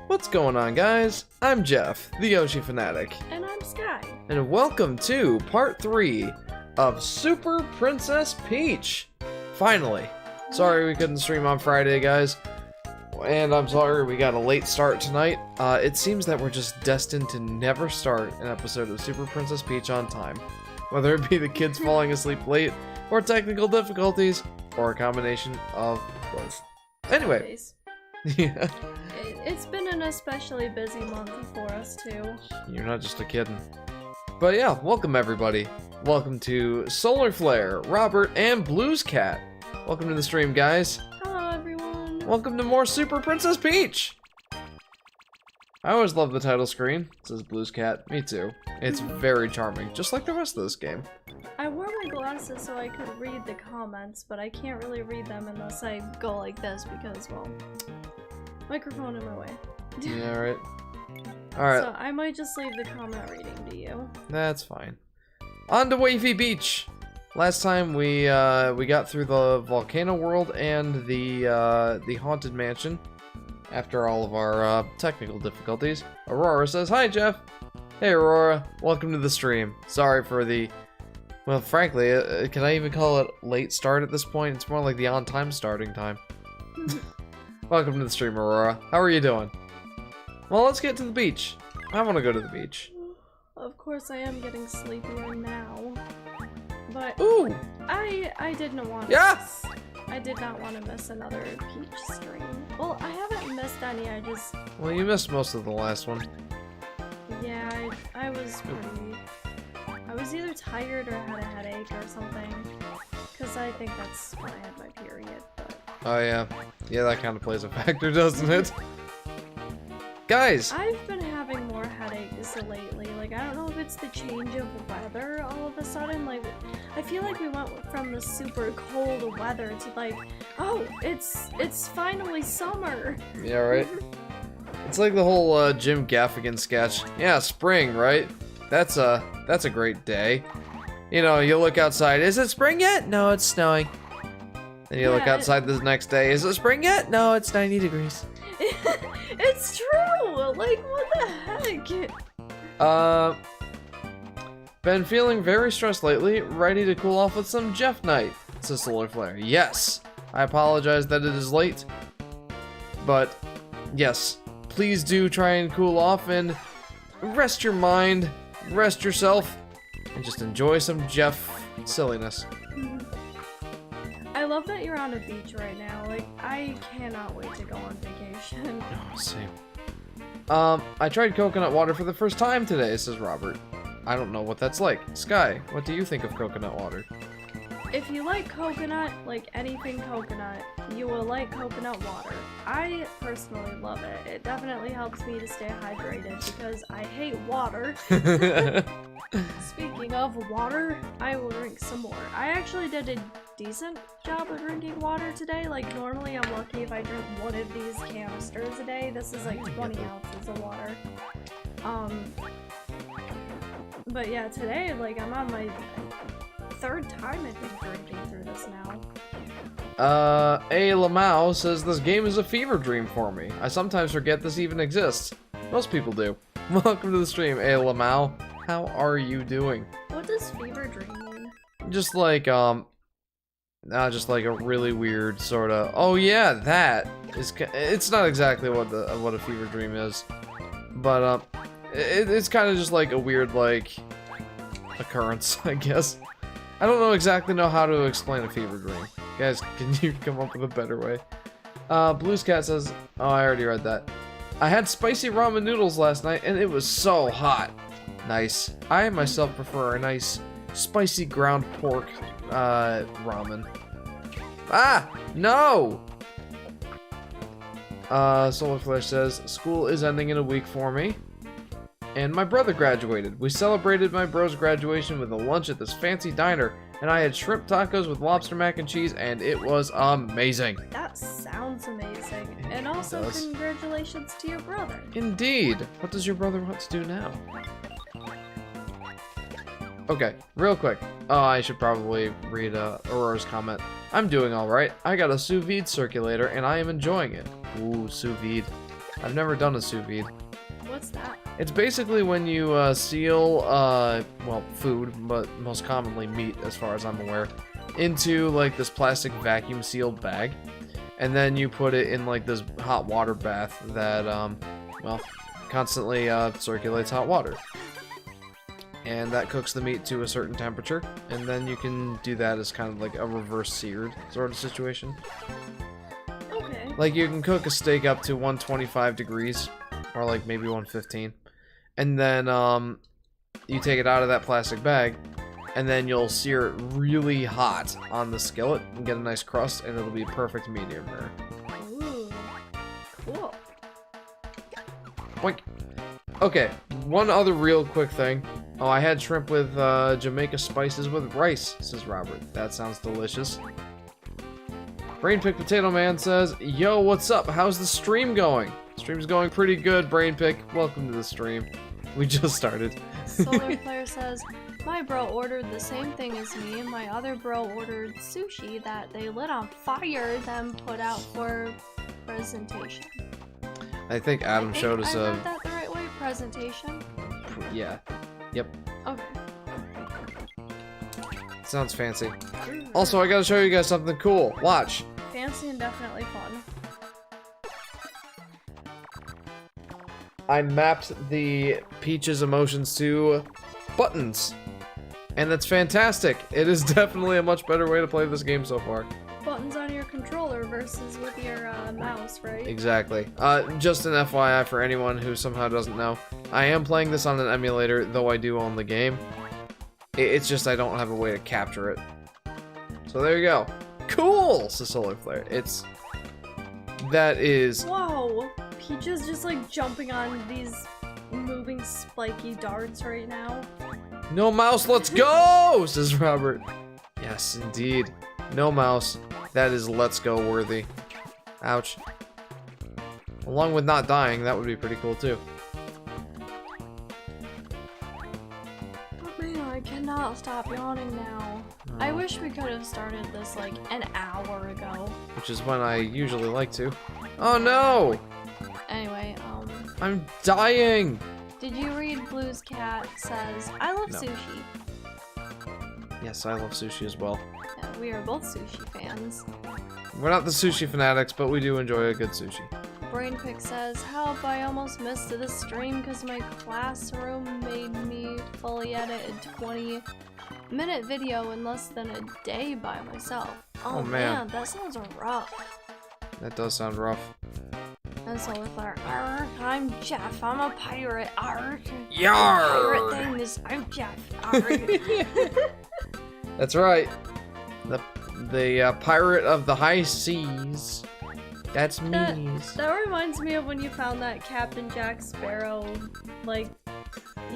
What's going on, guys? I'm Jeff, the Yoshi Fanatic. And I'm Sky. And welcome to part 3 of Super Princess Peach. Finally. Sorry we couldn't stream on Friday, guys. And I'm sorry we got a late start tonight. It seems that we're just destined to never start an episode of Super Princess Peach on time. Whether it be the kids falling asleep late, or technical difficulties, or a combination of both. Anyway. Yeah. It's been an especially busy month for us, too. You're not just a kiddin'. But yeah, welcome everybody. Welcome to Solar Flare, Robert, and Blues Cat. Welcome to the stream, guys. Hello, everyone. Welcome to more Super Princess Peach. I always love the title screen. It says Blues Cat. Me too. It's very charming, just like the rest of this game. I wore my glasses so I could read the comments, but I can't really read them unless I go like this because, well, microphone in my way. Yeah, right. Alright. So I might just leave the comment reading to you. That's fine. On to Wavy Beach. Last time we got through the volcano world and the haunted mansion. After all of our technical difficulties, Aurora says, "Hi, Jeff." Hey, Aurora. Welcome to the stream. Sorry for the, well, frankly, can I even call it late start at this point? It's more like the on-time starting time. Welcome to the stream, Aurora. How are you doing? Well, let's get to the beach. I want to go to the beach. Of course, I am getting sleepier now. But ooh, I didn't want to. Yes! I did not want to miss another Peach stream. Well, I haven't missed any. I just. Well, you missed most of the last one. Yeah, I was pretty. I was either tired or had a headache or something. Cause I think that's when I had my period. But Oh yeah, yeah, that kind of plays a factor, doesn't it? Guys! I've been having more headaches lately. Like, I don't know if it's the change of weather all of a sudden. Like, I feel like we went from the super cold weather to like, oh, it's finally summer. Yeah, right? It's like the whole Jim Gaffigan sketch. Yeah, spring, right? That's a great day. You know, you look outside, is it spring yet? No, it's snowing. And you look outside the next day, is it spring yet? No, it's 90 degrees. It's true! Like, what the heck? Been feeling very stressed lately, ready to cool off with some Jeff Night, says Solar Flare. Yes! I apologize that it is late, but yes, please do try and cool off and rest your mind, rest yourself, and just enjoy some Jeff silliness. I love that you're on a beach right now. Like, I cannot wait to go on vacation. Oh, same. I tried coconut water for the first time today, says Robert. I don't know what that's like. Sky, what do you think of coconut water? If you like coconut, like anything coconut, you will like coconut water. I personally love it. It definitely helps me to stay hydrated because I hate water. Speaking of water, I will drink some more. I actually did a decent job of drinking water today. Like, normally I'm lucky if I drink one of these canisters a day. This is like 20 ounces of water. But yeah, today, like, I'm on my third time, I think, drinking through this now. A Lamau says, this game is a fever dream for me. I sometimes forget this even exists. Most people do. Welcome to the stream, A Lamau. How are you doing? What does fever dream mean? Just like, just like a really weird sort of, oh yeah, that is, it's not exactly what a fever dream is, but, it's kind of just like a weird, like, occurrence, I guess. I don't exactly know how to explain a fever dream. Guys, can you come up with a better way? Blues Cat says, oh, I already read that. I had spicy ramen noodles last night, and it was so hot. Nice. I myself prefer a nice spicy ground pork ramen. Ah! No! Solar Flash says, school is ending in a week for me. And my brother graduated. We celebrated my bro's graduation with a lunch at this fancy diner, and I had shrimp tacos with lobster mac and cheese, and it was amazing. That sounds amazing. And also, congratulations to your brother. Indeed. What does your brother want to do now? Okay, real quick. Oh, I should probably read Aurora's comment. I'm doing alright. I got a sous vide circulator, and I am enjoying it. Ooh, sous vide. I've never done a sous vide. What's that? It's basically when you seal, well, food, but most commonly meat, as far as I'm aware, into like this plastic vacuum sealed bag, and then you put it in like this hot water bath that, well, constantly circulates hot water. And that cooks the meat to a certain temperature, and then you can do that as kind of like a reverse seared sort of situation. Okay. Like you can cook a steak up to 125 degrees, or like maybe 115, and then you take it out of that plastic bag, and then you'll sear it really hot on the skillet and get a nice crust, and it'll be perfect medium rare. Ooh. Cool. Boink. Okay, one other real quick thing. Oh, I had shrimp with Jamaica spices with rice, says Robert. That sounds delicious. Brainpick Potato Man says, yo, what's up? How's the stream going? Stream's going pretty good, Brainpick. Welcome to the stream. We just started. Solar Flare says, my bro ordered the same thing as me, and my other bro ordered sushi that they lit on fire, then put out for presentation. I think Adam showed us I read that the right way? Presentation? Yeah. Yep. Okay. Sounds fancy. Also, I gotta show you guys something cool. Watch. Fancy and definitely fun. I mapped the Peach's emotions to buttons. And that's fantastic. It is definitely a much better way to play this game so far. Buttons on your controller versus with your mouse, right? Exactly. Just an FYI for anyone who somehow doesn't know. I am playing this on an emulator, though I do own the game. It's just I don't have a way to capture it. So there you go. Cool! Says Solar Flare. That is... Whoa! Peach is just like jumping on these moving spiky darts right now. No mouse, let's go! Says Robert. Yes, indeed. No mouse. That is let's go worthy. Ouch. Along with not dying, that would be pretty cool too. Oh man, I cannot stop yawning now. Oh. I wish we could have started this like an hour ago. Which is when I usually like to. Oh no! Anyway, I'm dying! did you read Blue's Cat says, I love No. sushi. Yes, I love sushi as well. Yeah, we are both sushi fans. We're not the sushi fanatics, but we do enjoy a good sushi. Brainpick says, help, I almost missed the stream because my classroom made me fully edit a 20-minute video in less than a day by myself. Oh, Oh, man. that sounds rough. That does sound rough. And Solar Flare, arr, I'm Jeff, I'm a pirate, arr. Yarr! Pirate thing is, I'm Jeff, arr. That's right. The pirate of the high seas. That's me. That reminds me of when you found that Captain Jack Sparrow, like,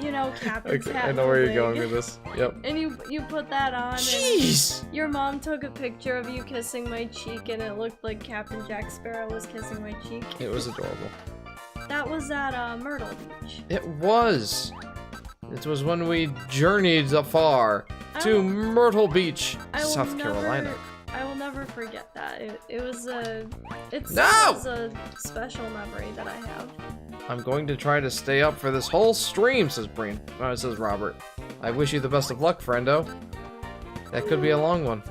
you know, Captain's hat. I know where you're going with this. Yep. And you put that on. Jeez! And your mom took a picture of you kissing my cheek, and it looked like Captain Jack Sparrow was kissing my cheek. It was adorable. That was at Myrtle Beach. It was. It was when we journeyed afar to Myrtle Beach, South Carolina. I will never forget that. It was a special memory that I have. I'm going to try to stay up for this whole stream, says says Robert. I wish you the best of luck, friendo. That could be a long one.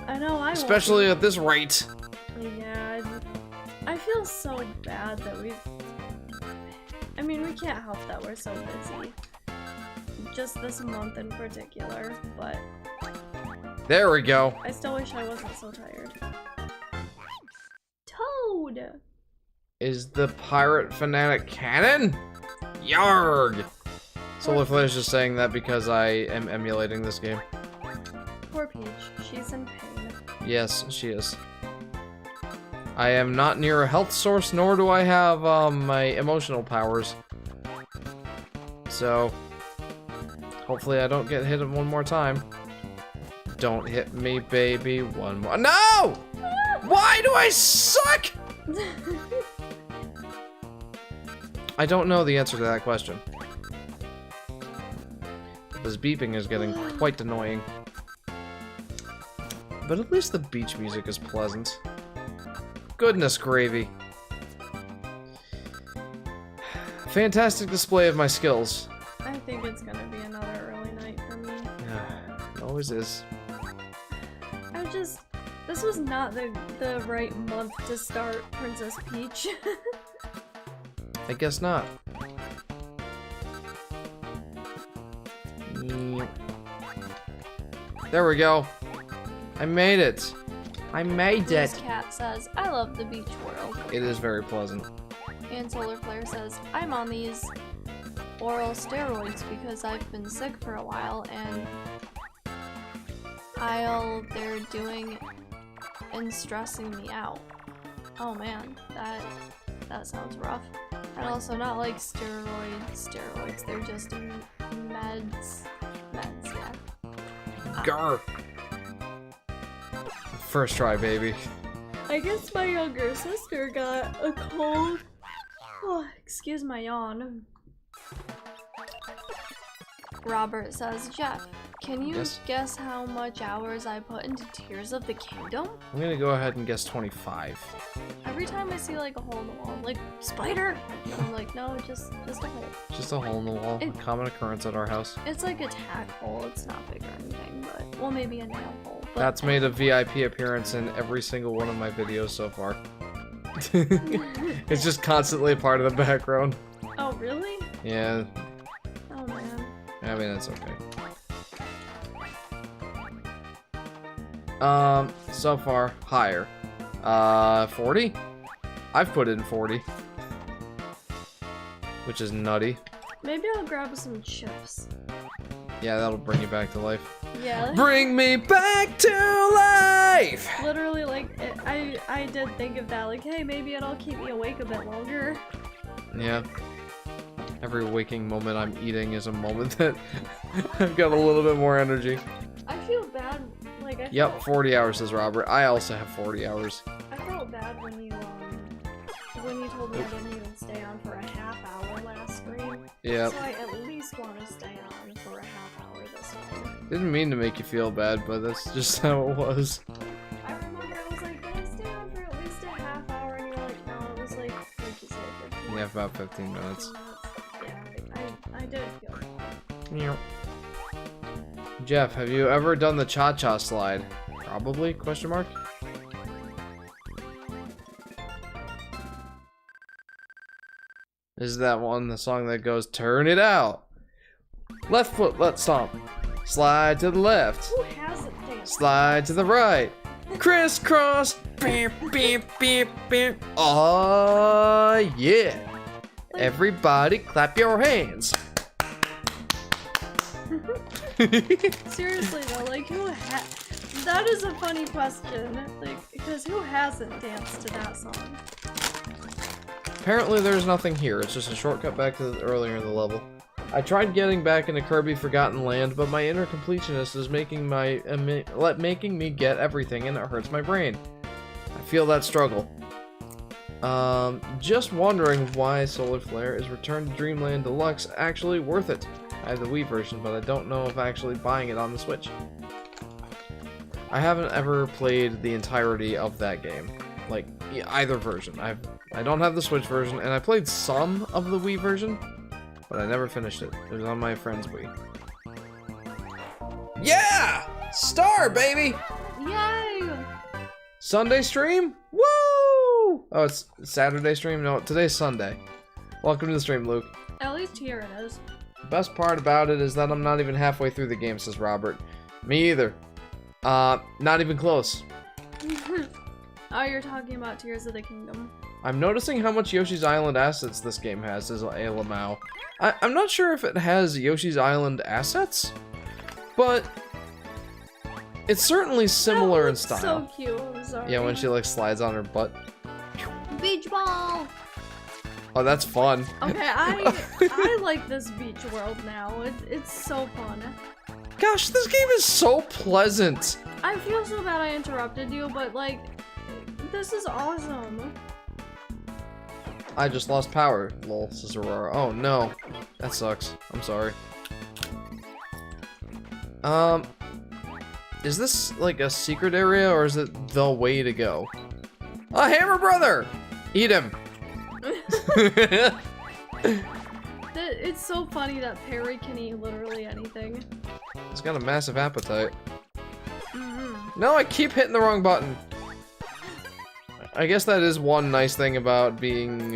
I know, Especially at this rate. Yeah, I feel so bad that I mean, we can't help that we're so busy. Just this month in particular, but... There we go. I still wish I wasn't so tired. Toad! Is the pirate fanatic canon? Yarg! Solar Flare is just saying that because I am emulating this game. Poor Peach, she's in pain. Yes, she is. I am not near a health source, nor do I have my emotional powers. So, hopefully I don't get hit one more time. Don't hit me, baby, one more. No! Why do I suck? I don't know the answer to that question. This beeping is getting quite annoying. But at least the beach music is pleasant. Goodness gravy. fantastic display of my skills. I think it's gonna be another early night for me. Yeah, it always is. This was not the right month to start Princess Peach. I guess not. There we go. I made it. I made This it. cat says, I love the beach world. It is very pleasant. And Solar Flare says, I'm on these oral steroids because I've been sick for a while and they're doing and stressing me out. Oh man, that sounds rough. And also not like steroids, they're just meds, yeah. Grr. First try, baby. I guess my younger sister got a cold. Oh, excuse my yawn. Robert says, Jeff, can you guess how much hours I put into Tears of the Kingdom? I'm gonna go ahead and guess 25. Every time I see like a hole in the wall, I'm like, spider! I'm like, no, just a hole. Just a hole in the wall. A common occurrence at our house. It's like a tack hole, it's not big or anything, but, well, maybe a nail hole. But That's made a VIP appearance in every single one of my videos so far. It's just constantly a part of the background. Oh, really? Yeah. Oh, man. I mean, it's okay. So far, higher. 40? I've put in 40. Which is nutty. Maybe I'll grab some chips. Yeah, that'll bring you back to life. Yeah. Bring me back to life! Literally, like, I did think of that, like, hey, maybe it'll keep me awake a bit longer. Yeah. Every waking moment I'm eating is a moment that I've got a little bit more energy. I feel bad, like, Yep, 40 hours, says Robert. I also have 40 hours. I felt bad when you told me I didn't even stay on for a half hour last stream. Yep. So I at least want to stay on for a half hour this time. Didn't mean to make you feel bad, but that's just how it was. I remember I was like, can I stay on for at least a half hour? And you're like, no, it was like you said, 15 Yeah, about 15 minutes. Yeah, I did feel bad. Meow. Jeff, have you ever done the cha-cha slide? Probably, question mark? Is that one the song that goes, turn it out? Left foot, let's stomp. Slide to the left. Who hasn't danced? Slide to the right. Crisscross. Beep, beep, beep, beep. Oh, yeah. Like, Everybody clap your hands. seriously though, like that is a funny question. Like, because who hasn't danced to that song? Apparently there's nothing here. It's just a shortcut back to earlier in the level. I tried getting back into Kirby Forgotten Land, but my inner completionist is making me get everything, and it hurts my brain. I feel that struggle. Just wondering why Solar Flare is Return to Dreamland Deluxe actually worth it. I have the Wii version, but I don't know if actually buying it on the Switch. I haven't ever played the entirety of that game. Like, either version. I don't have the Switch version, and I played some of the Wii version, but I never finished it. It was on my friend's Wii. Yeah! Star, baby! Yay! Sunday stream? Woo! Oh, it's Saturday stream? No, today's Sunday. Welcome to the stream, Luke. At least here it is. The best part about it is that I'm not even halfway through the game, says Robert. Me either. Not even close. Oh, you're talking about Tears of the Kingdom. I'm noticing how much Yoshi's Island assets this game has, says Alamau. I'm not sure if it has Yoshi's Island assets, but it's certainly similar in style. So cute, I'm sorry. Yeah, when she like slides on her butt. Beach ball! Oh, that's fun. Okay, I like this beach world now. It's so fun. Gosh, this game is so pleasant. I feel so bad I interrupted you, but like, this is awesome. I just lost power, lol, says Aurora. Oh no, that sucks. I'm sorry. Is this like a secret area or is it the way to go? A hammer brother! Eat him! It's so funny that Perry can eat literally anything. He's got a massive appetite. Mm-hmm. No, I keep hitting the wrong button. I guess that is one nice thing about being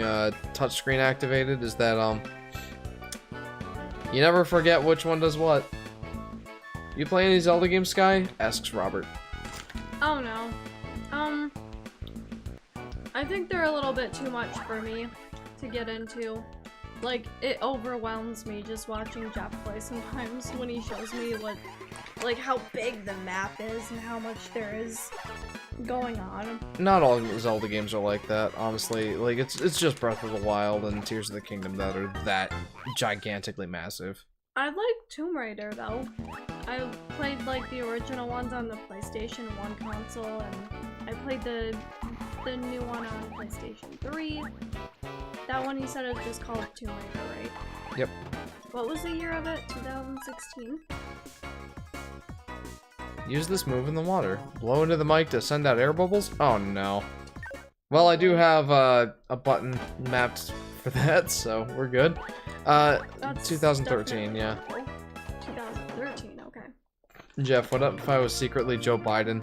touchscreen activated, is that you never forget which one does what. You play any Zelda games, Sky? Asks Robert. Oh no. I think they're a little bit too much for me to get into. Like, it overwhelms me just watching Jeff play sometimes when he shows me what, like, how big the map is and how much there is going on. Not all Zelda games are like that, honestly. Like, it's just Breath of the Wild and Tears of the Kingdom that are that gigantically massive. I like Tomb Raider, though. I played, like, the original ones on the PlayStation 1 console, and I played the new one on PlayStation 3. That one you said is just called Tomb Raider, right? Yep. What was the year of it? 2016? Use this move in the water. Blow into the mic to send out air bubbles? Oh no. Well, I do have a button mapped for that, so we're good. That's 2013, yeah. 2013, okay. Jeff, what up if I was secretly Joe Biden?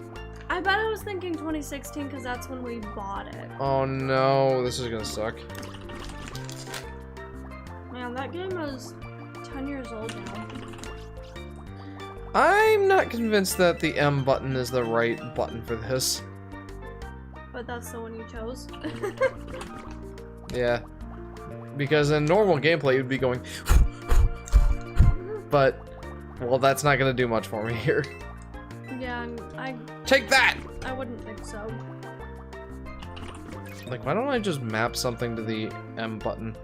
I bet I was thinking 2016 because that's when we bought it. Oh no, this is gonna suck. Man, that game is 10 years old now. I'm not convinced that the M button is the right button for this. But that's the one you chose. Yeah. Because in normal gameplay, you'd be going... But, well, that's not gonna do much for me here. Yeah, and Take that! I wouldn't think so. Like, why don't I just map something to the M button?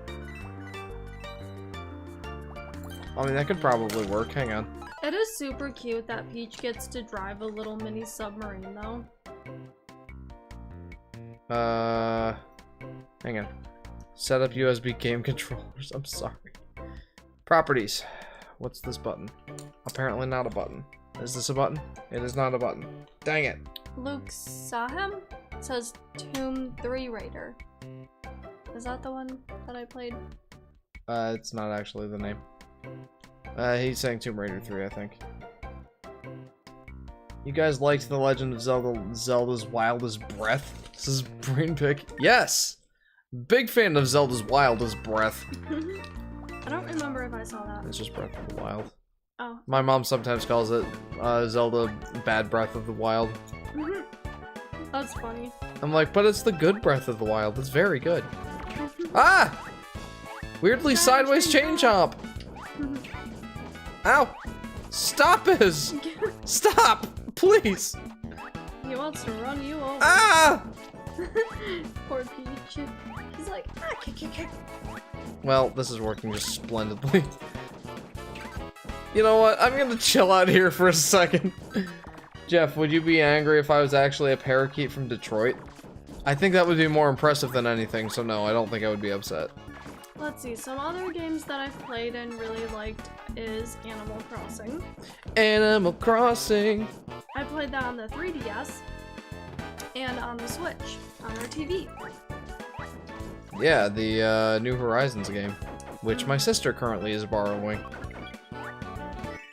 I mean, that could probably work. Hang on. It is super cute that Peach gets to drive a little mini submarine, though. Hang on. Set up USB game controllers. I'm sorry. Properties. What's this button? Apparently not a button. Is this a button? It is not a button. Dang it. Luke saw him? It says Tomb 3 Raider. Is that the one that I played? It's not actually the name. He's saying Tomb Raider 3, I think. You guys liked The Legend of Zelda's Wildest Breath? This is Brain Pick. Yes! Big fan of Zelda's Wildest Breath. I don't remember if I saw that. It's just Breath of the Wild. Oh. My mom sometimes calls it Zelda Bad Breath of the Wild. That's funny. I'm like, but it's the good Breath of the Wild. It's very good. Ah! Weirdly sideways chain chomp. Ow! Stop it! Stop! Please! He wants to run you over. Ah! Poor Peach. He's like, ah, kick. Well, this is working just splendidly. You know what? I'm gonna chill out here for a second. Jeff, would you be angry if I was actually a parakeet from Detroit? I think that would be more impressive than anything, so no, I don't think I would be upset. Let's see, some other games that I've played and really liked is Animal Crossing. Animal Crossing! I played that on the 3DS and on the Switch, on our TV. Yeah, the New Horizons game, which my sister currently is borrowing.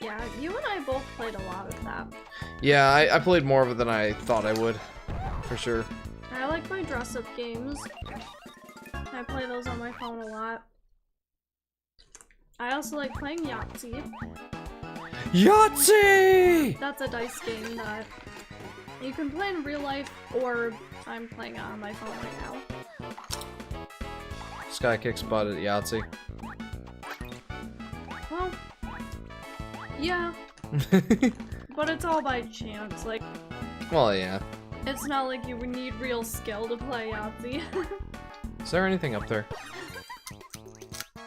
Yeah, you and I both played a lot of that. Yeah, I played more of it than I thought I would, for sure. I like my dress-up games. I play those on my phone a lot. I also like playing Yahtzee. Yahtzee! That's a dice game that you can play in real life, or I'm playing it on my phone right now. Sky kicks butt at Yahtzee. Well, yeah. But it's all by chance, like... Well, yeah. It's not like you would need real skill to play Yahtzee. Is there anything up there?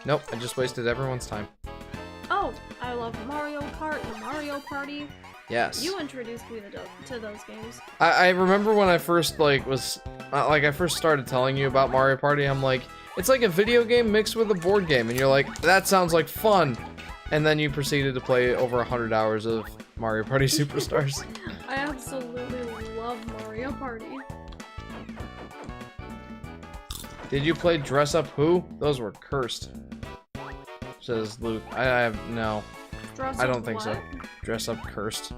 Nope, I just wasted everyone's time. Oh, I love Mario Kart and Mario Party. Yes. You introduced me to those games. I remember when I first, I first started telling you about Mario Party, I'm like, it's like a video game mixed with a board game, and you're like, that sounds like fun. And then you proceeded to play over 100 hours of Mario Party Superstars. I absolutely love Mario Party. Did you play Dress Up Who? Those were cursed. says Luke. I have no. Dress I up don't think so. what? Dress up cursed.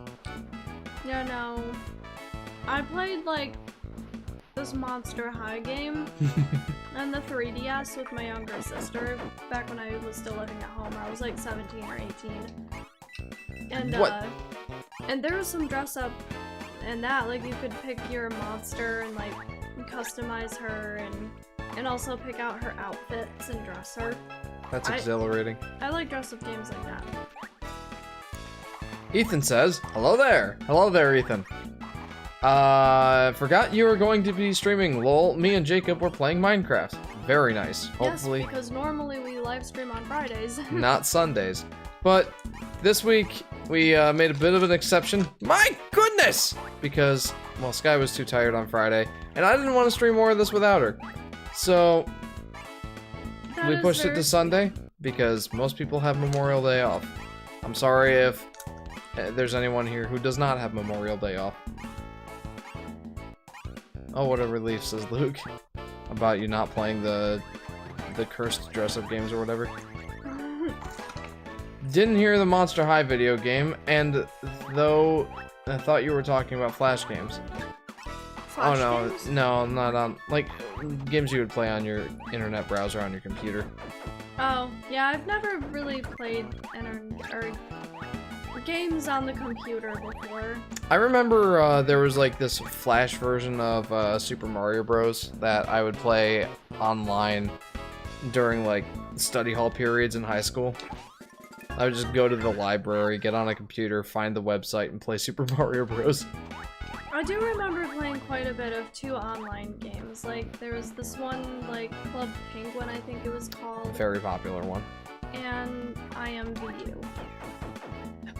Yeah, no. I played like this Monster High game on the 3DS with my younger sister back when I was still living at home. I was like 17 or 18. And What? And there was some dress up in that, like you could pick your monster and like customize her and also pick out her outfits and dress her. That's exhilarating. I like dress up games like that. Ethan says, hello there. Hello there, Ethan. Forgot you were going to be streaming. Lol, me and Jacob were playing Minecraft. Very nice. Hopefully. Yes, because normally we live stream on Fridays. Not Sundays. But this week, we made a bit of an exception. My goodness! Because, well, Sky was too tired on Friday, and I didn't want to stream more of this without her. So, we pushed it to Sunday, because most people have Memorial Day off. I'm sorry if there's anyone here who does not have Memorial Day off. Oh, what a relief, says Luke. About you not playing the cursed dress-up games or whatever. Didn't hear the Monster High video game, and though I thought you were talking about Flash games. Flash oh games? No, not on, like, games you would play on your internet browser on your computer. Oh, yeah, I've never really played games on the computer before. I remember there was like this Flash version of Super Mario Bros. That I would play online during like study hall periods in high school. I would just go to the library, get on a computer, find the website, and play Super Mario Bros. I do remember playing quite a bit of 2 online games. Like, there was this one, like, Club Penguin, I think it was called. Very popular one. And IMVU.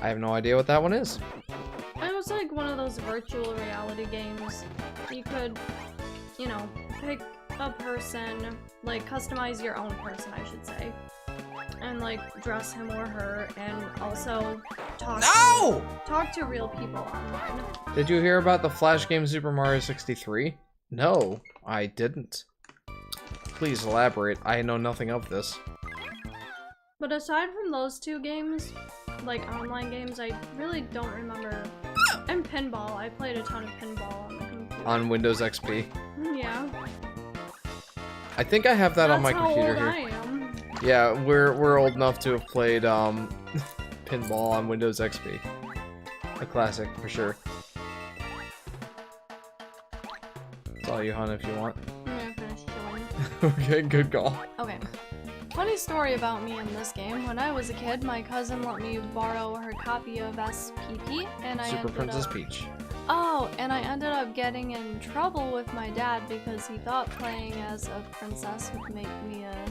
I have no idea what that one is. It was like one of those virtual reality games. You could, you know, pick a person, like, customize your own person, I should say. And like dress him or her, and also talk to real people online. Did you hear about the Flash game Super Mario 63? No, I didn't. Please elaborate. I know nothing of this. But aside from those 2 games, like online games, I really don't remember. And pinball. I played a ton of pinball on the computer. On Windows XP. Yeah. I think I have that on my computer That's how old here. I am. Yeah, we're old enough to have played pinball on Windows XP. A classic for sure. It's all you, hun, if you want. I'm gonna finish chilling. Okay, good call. Okay. Funny story about me in this game. When I was a kid, my cousin let me borrow her copy of SPP, and Super Princess Peach. Oh, and I ended up getting in trouble with my dad because he thought playing as a princess would make me a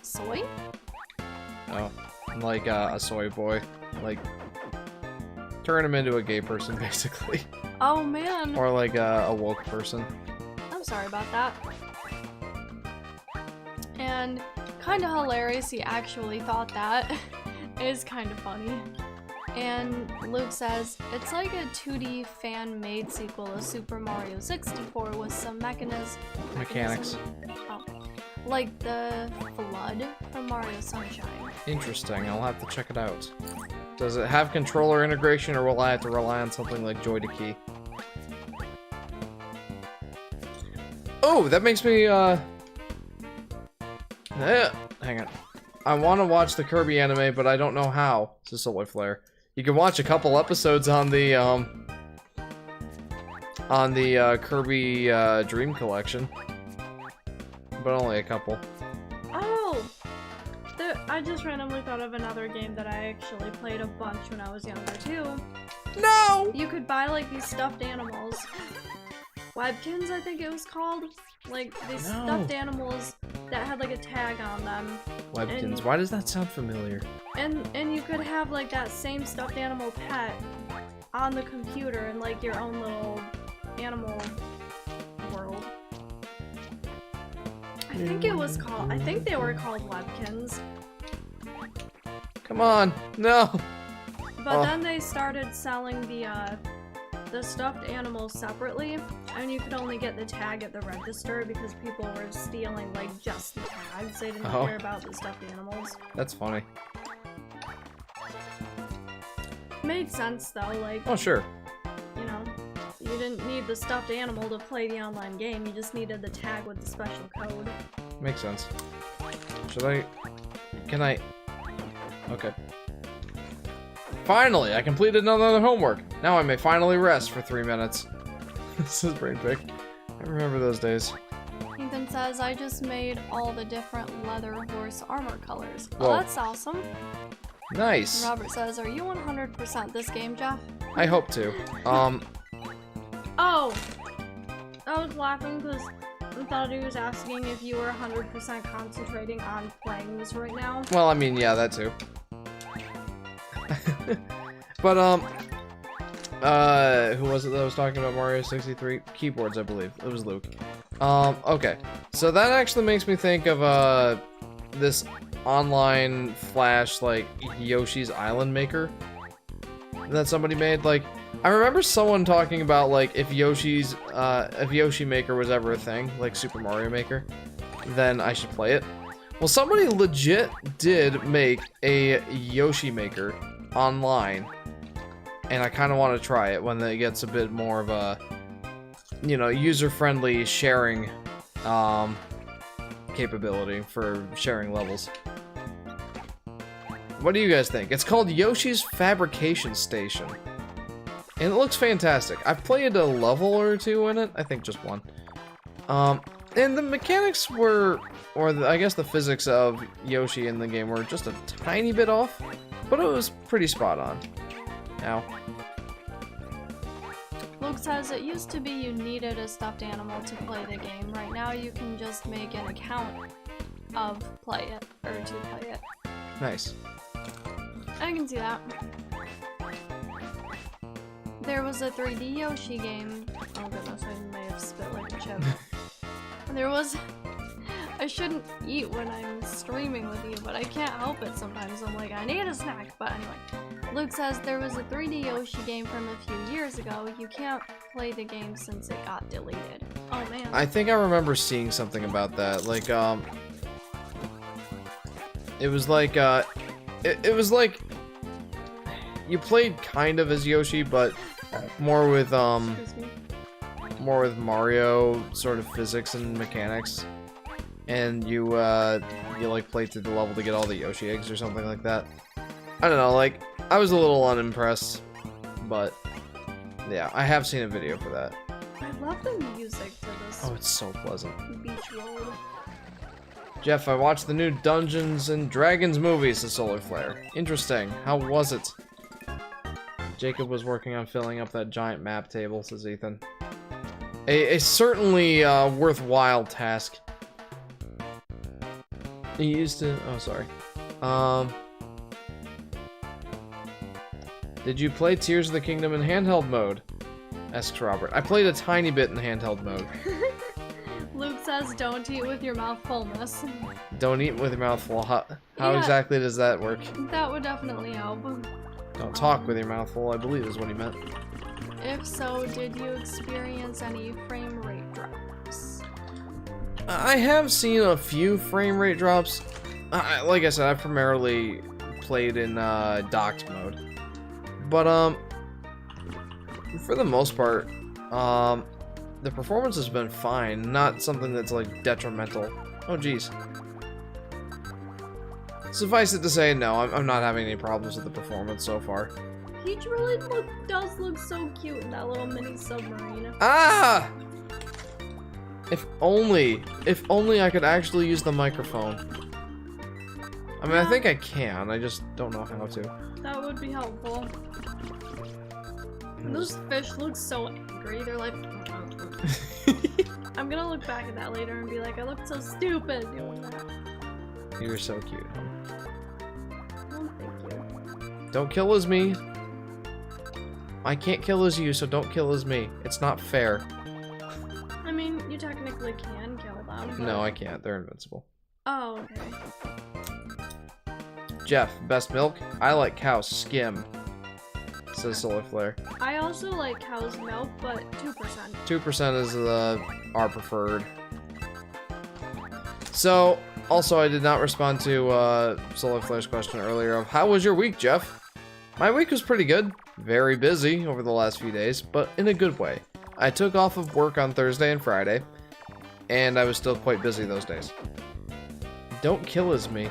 soy? Oh, like a soy boy. Like, turn him into a gay person, basically. Oh man. Or like a woke person. I'm sorry about that. And kind of hilarious, he actually thought that. It is kind of funny. And Luke says, it's like a 2D fan-made sequel of Super Mario 64 with some Mechanics. Oh. Like the flood from Mario Sunshine. Interesting, I'll have to check it out. Does it have controller integration, or will I have to rely on something like Joy to Key? Oh, that makes me, hang on. I want to watch the Kirby anime, but I don't know how. It's a Solar Flare. You can watch a couple episodes on the Kirby Dream Collection, but only a couple. Oh! I just randomly thought of another game that I actually played a bunch when I was younger too. No! You could buy like these stuffed animals. Webkins, I think it was called. Like these stuffed animals that had like a tag on them. Webkins, why does that sound familiar? And you could have like that same stuffed animal pet on the computer in like your own little animal world. I think it was called, I think they were called Webkins. Come on, no! But then they started selling the the stuffed animals separately, and you could only get the tag at the register because people were stealing, like, just the tags. They didn't care about the stuffed animals. That's funny. Made sense, though, like... Oh, sure. You know, you didn't need the stuffed animal to play the online game, you just needed the tag with the special code. Makes sense. Should I... Can I... Okay. Finally, I completed another homework. Now I may finally rest for 3 minutes. This is brain pick. I remember those days. Ethan says, I just made all the different leather horse armor colors. Whoa. Well, that's awesome. Nice. And Robert says, are you 100% this game, Jeff? I hope to. Oh! I was laughing because I thought he was asking if you were 100% concentrating on playing this right now. Well, I mean, yeah, that too. But, who was it that was talking about Mario 63? Keyboards, I believe. It was Luke. Okay. So that actually makes me think of, this online Flash, like, Yoshi's Island Maker that somebody made. Like, I remember someone talking about, like, if Yoshi Maker was ever a thing, like Super Mario Maker, then I should play it. Well, somebody legit did make a Yoshi Maker online, and I kind of want to try it when it gets a bit more of a, you know, user-friendly sharing capability for sharing levels. What do you guys think? It's called Yoshi's Fabrication Station, and it looks fantastic. I've played a level or two in it, I think just one. And the mechanics were, I guess the physics of Yoshi in the game were just a tiny bit off, but it was pretty spot on. Ow. Luke says it used to be you needed a stuffed animal to play the game. Right now you can just make an account of to play it. Nice. I can see that. There was a 3D Yoshi game. Oh goodness, I may have spit like a chip. There was... I shouldn't eat when I'm streaming with you, but I can't help it sometimes. I'm like, I need a snack. But anyway, Luke says there was a 3D Yoshi game from a few years ago. You can't play the game since it got deleted. Oh man. I think I remember seeing something about that. Like, it was like, it was like, you played kind of as Yoshi, but more with, Mario sort of physics and mechanics. And you like played through the level to get all the Yoshi eggs or something like that. I don't know, like, I was a little unimpressed, but yeah, I have seen a video for that. I love the music for this. Oh, it's so pleasant. Beach Road. Jeff, I watched the new Dungeons and Dragons movies, The Solar Flare. Interesting. How was it? Jacob was working on filling up that giant map table, says Ethan. A certainly worthwhile task. He used to... Oh, sorry. Did you play Tears of the Kingdom in handheld mode? Asks Robert. I played a tiny bit in handheld mode. Luke says don't eat with your mouth full, miss. Don't eat with your mouth full. How Yeah. exactly does that work? That would definitely help. Don't talk with your mouth full, I believe is what he meant. If so, did you experience any frame rate drops? I have seen a few frame rate drops. Like I said, I've primarily played in docked mode. But, for the most part, the performance has been fine. Not something that's, like, detrimental. Oh, jeez. Suffice it to say, no, I'm not having any problems with the performance so far. Peach really does look so cute in that little mini submarine. Ah! If only I could actually use the microphone. I mean, I think I can, I just don't know how to. That would be helpful. Those fish look so angry, they're like... I'm gonna look back at that later and be like, I looked so stupid doing that. You're so cute, huh? Oh, thank you. Don't kill as me. I can't kill as you, so don't kill as me. It's not fair. I mean, you technically can kill them. But... No, I can't. They're invincible. Oh, okay. Jeff, best milk? I like cow skim. Says says Solar Flare. I also like cow's milk, but 2%. 2% is our preferred. So, also, I did not respond to Solar Flare's question earlier of how was your week, Jeff? My week was pretty good. Very busy over the last few days, but in a good way. I took off of work on Thursday and Friday, and I was still quite busy those days. Don't kill as me.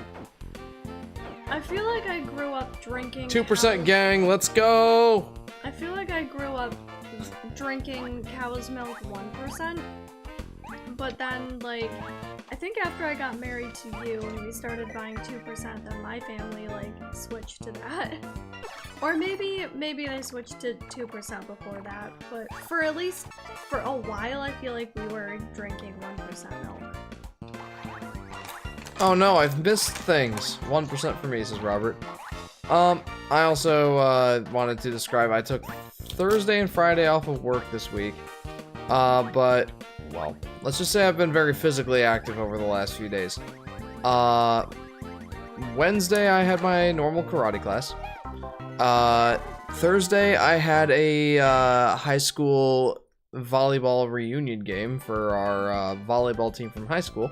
I feel like I grew up drinking 2% gang, let's go! I feel like I grew up drinking cow's milk 1%, but then, like, I think after I got married to you and we started buying 2%, then my family, like, switched to that. Or maybe they switched to 2% before that, but for at least, for a while, I feel like we were drinking 1% milk. Oh no, I've missed things. 1% for me, says Robert. I also wanted to describe, I took Thursday and Friday off of work this week. But, well, let's just say I've been very physically active over the last few days. Wednesday I had my normal karate class. Thursday I had a high school volleyball reunion game for our volleyball team from high school.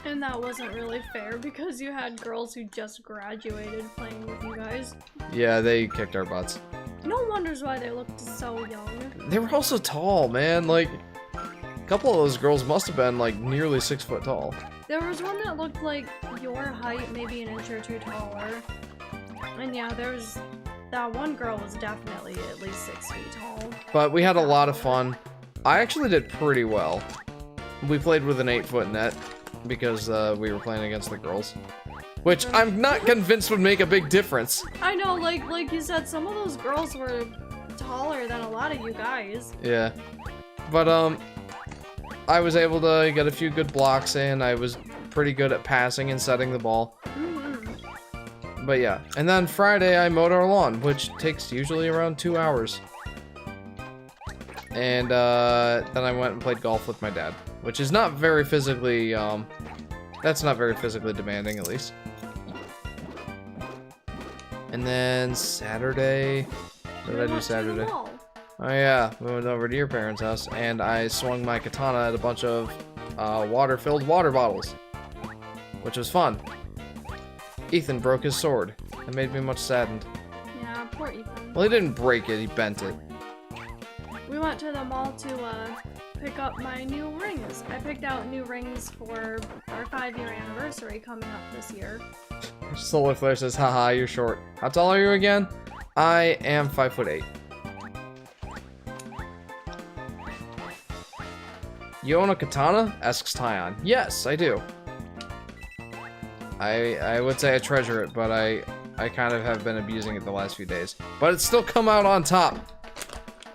And that wasn't really fair because you had girls who just graduated playing with you guys. Yeah, they kicked our butts. No wonders why they looked so young. They were also tall, man. Like, a couple of those girls must have been, like, nearly 6 foot tall. There was one that looked like your height, maybe an inch or two taller. And yeah, that one girl was definitely at least 6 feet tall. But we had a lot of fun. I actually did pretty well. We played with an 8-foot net because we were playing against the girls. Which I'm not convinced would make a big difference. I know, like you said, some of those girls were taller than a lot of you guys. Yeah. But, I was able to get a few good blocks in. I was pretty good at passing and setting the ball. Mm-hmm. But yeah. And then Friday, I mowed our lawn, which takes usually around 2 hours. And, then I went and played golf with my dad, which is not very physically, that's not very physically demanding, at least. And then Saturday, what did I do Saturday? Oh yeah, we went over to your parents' house, and I swung my katana at a bunch of water-filled water bottles, which was fun. Ethan broke his sword. It made me much saddened. Yeah, poor Ethan. Well, he didn't break it, he bent it. We went to the mall to pick up my new rings. I picked out new rings for our 5-year anniversary coming up this year. Solar Flare says, haha, you're short. How tall are you again? I am 5'8". You own a katana? Asks Tyon. Yes, I do. I would say I treasure it, but I kind of have been abusing it the last few days. But it's still come out on top.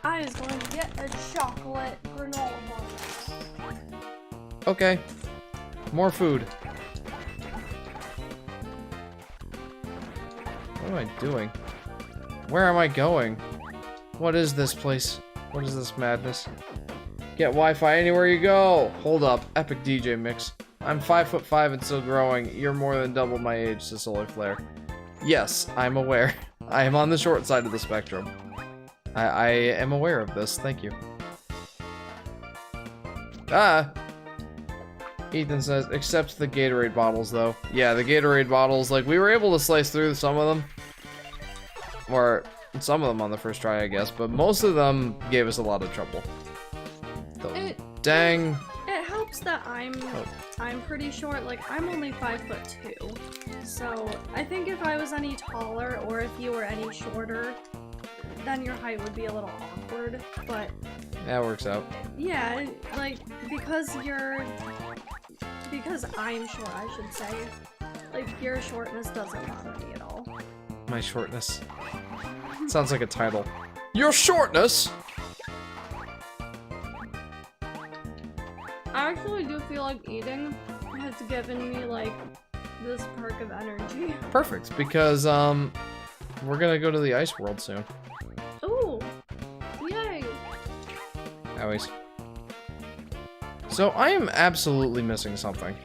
I was going to get a chocolate granola bar. Okay. More food. What am I doing? Where am I going? What is this place? What is this madness? Get Wi-Fi anywhere you go! Hold up. Epic DJ mix. I'm 5'5" and still growing. You're more than double my age, says Solar Flare. Yes, I'm aware. I am on the short side of the spectrum. I am aware of this. Thank you. Ah! Ethan says, except the Gatorade bottles, though. Yeah, the Gatorade bottles, like, we were able to slice through some of them. Or, some of them on the first try, I guess. But most of them gave us a lot of trouble. Dang. It helps that I'm pretty short. Like, I'm only 5'2". So, I think if I was any taller, or if you were any shorter, then your height would be a little awkward, but... That works out. Yeah, like, because I'm short, I should say. Like, your shortness doesn't bother me at all. My shortness. Sounds like a title. Your shortness? I actually do feel like eating has given me, like, this perk of energy. Perfect, because, we're gonna go to the ice world soon. Ooh! Yay! Always. So, I am absolutely missing something.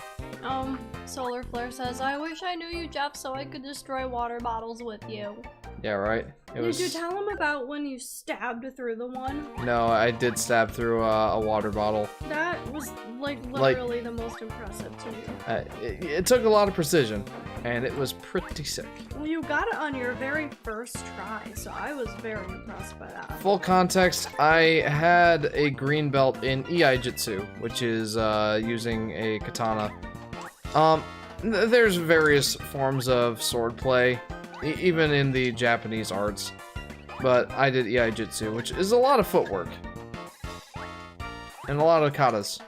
Solar Flare says, I wish I knew you, Jeff, so I could destroy water bottles with you. Yeah, right? Did you tell him about when you stabbed through the one? No, I did stab through a water bottle. That was, like, literally the most impressive to me. It took a lot of precision, and it was pretty sick. Well, you got it on your very first try, so I was very impressed by that. Full context, I had a green belt in Iaijutsu, which is using a katana. There's various forms of swordplay, even in the Japanese arts, but I did Iaijutsu, which is a lot of footwork and a lot of katas.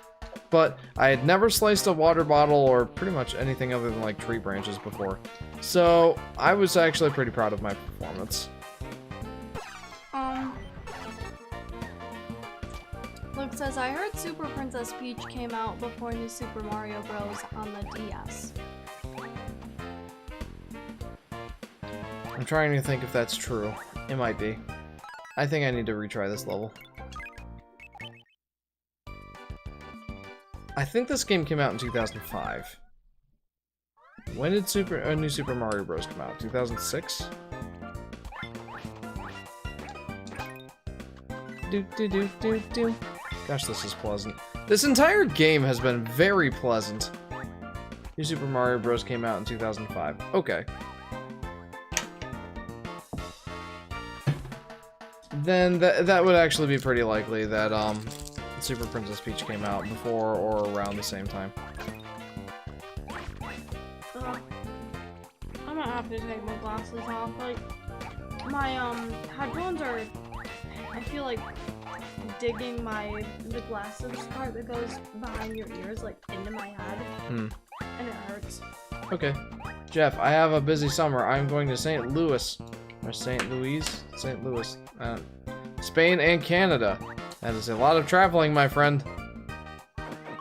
But I had never sliced a water bottle or pretty much anything other than like tree branches before, so I was actually pretty proud of my performance. Luke says, I heard Super Princess Peach came out before New Super Mario Bros. On the DS. I'm trying to think if that's true. It might be. I think I need to retry this level. I think this game came out in 2005. When did New Super Mario Bros. Come out? 2006? Do. Gosh, this is pleasant. This entire game has been very pleasant. New Super Mario Bros. Came out in 2005. Okay. Then that would actually be pretty likely that Super Princess Peach came out before or around the same time. I'm gonna have to take my glasses off. Like, my headphones are, I feel like, digging the glasses part that goes behind your ears, like, into my head. And it hurts. Okay. Jeff, I have a busy summer. I'm going to St. Louis. Or St. Louis? St. Louis. Spain and Canada. That is a lot of traveling, my friend.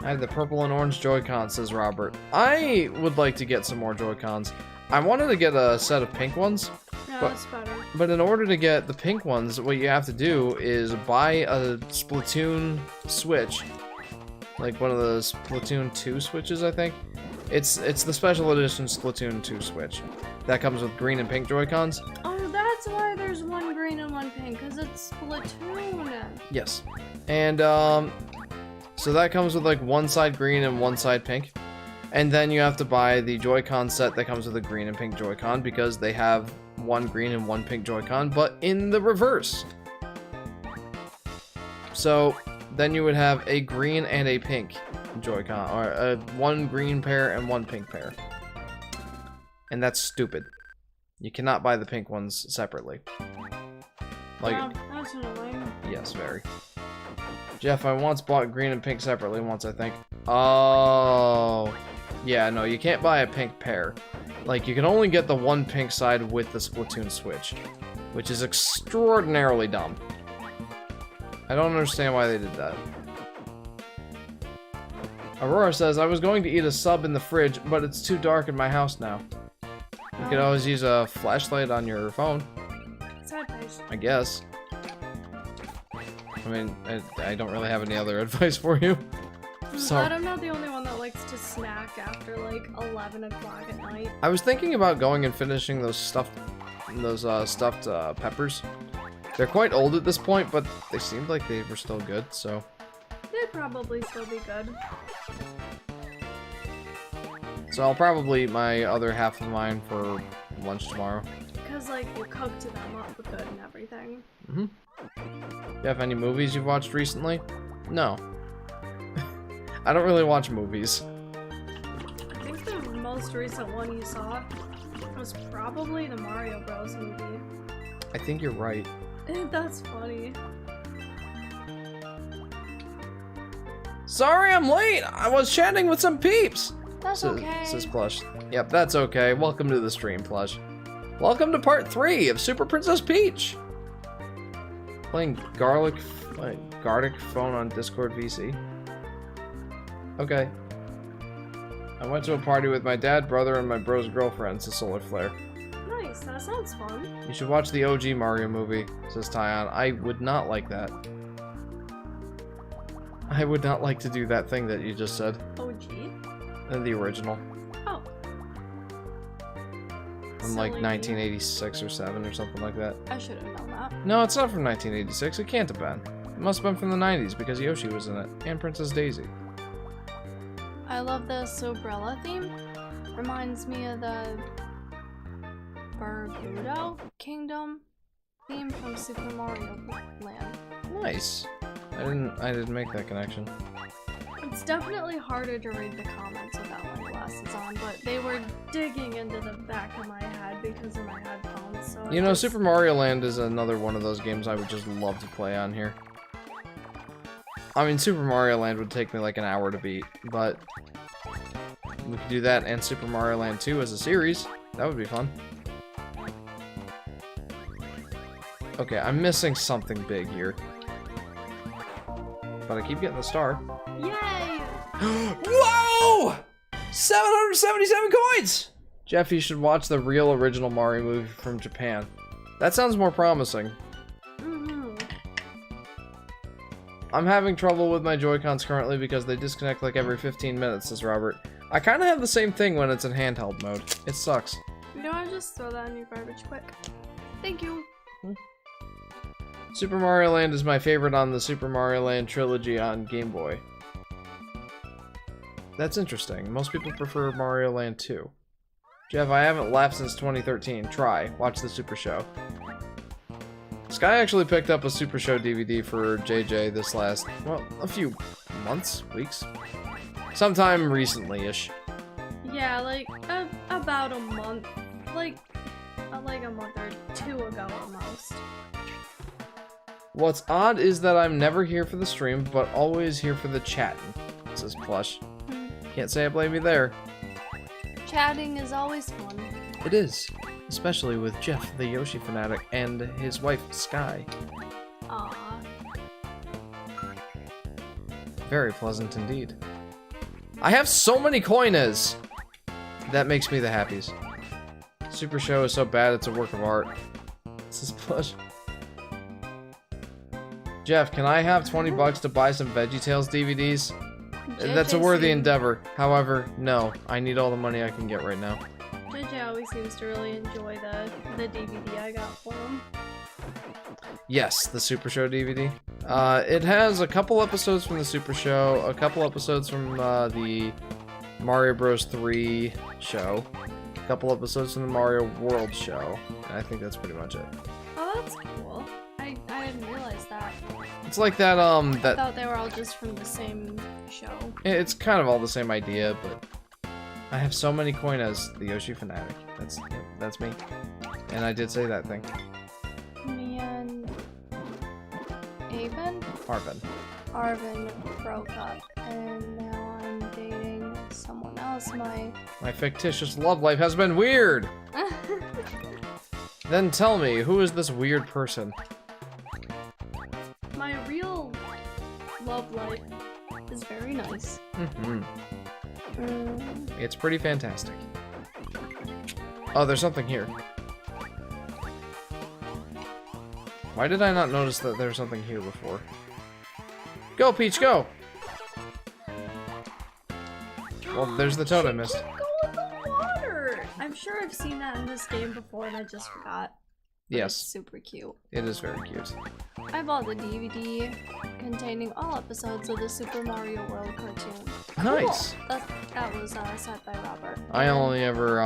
I have the purple and orange Joy-Cons, says Robert. I would like to get some more Joy-Cons. I wanted to get a set of pink ones. Yeah, that's better. But in order to get the pink ones, what you have to do is buy a Splatoon Switch. Like one of the Splatoon 2 Switches, I think. It's the special edition Splatoon 2 Switch. That comes with green and pink Joy-Cons. Oh, that's why there's one green and one pink, because it's Splatoon. Yes. And, so that comes with like one side green and one side pink. And then you have to buy the Joy-Con set that comes with a green and pink Joy-Con because they have one green and one pink Joy-Con, but in the reverse. So then you would have a green and a pink Joy-Con, or one green pair and one pink pair. And that's stupid. You cannot buy the pink ones separately. Like, yeah, that's annoying. Yes, very. Jeff, I once bought green and pink separately once, I think. Oh. Yeah, no, you can't buy a pink pair. Like, you can only get the one pink side with the Splatoon Switch, which is extraordinarily dumb. I don't understand why they did that. Aurora says, I was going to eat a sub in the fridge, but it's too dark in my house now. You could always use a flashlight on your phone. I guess. I mean, I don't really have any other advice for you. So, I'm not the only one that likes to snack after like 11 o'clock at night. I was thinking about going and finishing those stuffed peppers. They're quite old at this point, but they seemed like they were still good, so. They'd probably still be good. So I'll probably eat my other half of mine for lunch tomorrow. Because, like, you cooked them up good and everything. Mm-hmm. Do you have any movies you've watched recently? No. I don't really watch movies. I think the most recent one you saw was probably the Mario Bros. Movie. I think you're right. That's funny. Sorry I'm late! I was chatting with some peeps! That's okay. Says Plush. Yep, that's okay. Welcome to the stream, Plush. Welcome to part 3 of Super Princess Peach! Playing Garlic Phone on Discord VC. Okay. I went to a party with my dad, brother, and my bro's girlfriend, says Solar Flare. Nice, that sounds fun. You should watch the OG Mario movie, says Tyon. I would not like that. I would not like to do that thing that you just said. OG? And the original. Oh. from like silly. 1986 or 7 or something like that. I should have known that. No, it's not from 1986. It can't have been. It must have been from the 90s because Yoshi was in it and Princess Daisy. I love the Sobrella theme. Reminds me of the Barbudo Kingdom theme from Super Mario Land. Nice. I didn't make that connection. It's definitely harder to read the comments without my glasses on, but they were digging into the back of my head because of my headphones. So You know, Super Mario Land is another one of those games I would just love to play on here. I mean, Super Mario Land would take me like an hour to beat, but we could do that and Super Mario Land 2 as a series. That would be fun. Okay, I'm missing something big here. But I keep getting the star. Yay! Whoa! 777 coins! Jeff, you should watch the real original Mario movie from Japan. That sounds more promising. I'm having trouble with my Joy-Cons currently because they disconnect like every 15 minutes, says Robert. I kind of have the same thing when it's in handheld mode. It sucks. You know, I just throw that in your garbage quick. Thank you. Super Mario Land is my favorite on the Super Mario Land trilogy on Game Boy. That's interesting. Most people prefer Mario Land 2. Jeff, I haven't laughed since 2013. Try. Watch the Super Show. Sky actually picked up a Super Show DVD for JJ this last, well, a few months, weeks. Sometime recently-ish. Yeah, like, about a month. Like a month or two ago almost. What's odd is that I'm never here for the stream, but always here for the chatting, says Plush. Can't say I blame you there. Chatting is always fun. It is. Especially with Jeff, the Yoshi Fanatic, and his wife, Sky. Aww. Very pleasant indeed. I have so many coinas! That makes me the happiest. Super Show is so bad it's a work of art. This is Plush. Jeff, can I have 20 bucks to buy some VeggieTales DVDs? That's a worthy endeavor. However, no. I need all the money I can get right now. JJ always seems to really enjoy the DVD I got for him. Yes, the Super Show DVD. It has a couple episodes from the Super Show, a couple episodes from the Mario Bros. 3 show, a couple episodes from the Mario World show, and I think that's pretty much it. Oh, that's cool. I didn't realize that. It's like that, I thought they were all just from the same show. It's kind of all the same idea, but I have so many coinas, the Yoshi Fanatic. That's me. And I did say that thing. Me and Arvin broke up, and now I'm dating someone else. My fictitious love life has been weird! Then tell me, who is this weird person? My real love life is very nice. It's pretty fantastic. Oh, there's something here. Why did I not notice that there was something here before? Go, Peach, go! Well, there's the toad I missed. Go in the water! I'm sure I've seen that in this game before and I just forgot. But Yes. it's super cute. It is very cute. I bought the DVD containing all episodes of the Super Mario World cartoon. Nice. Cool. That was said by Robert. I only ever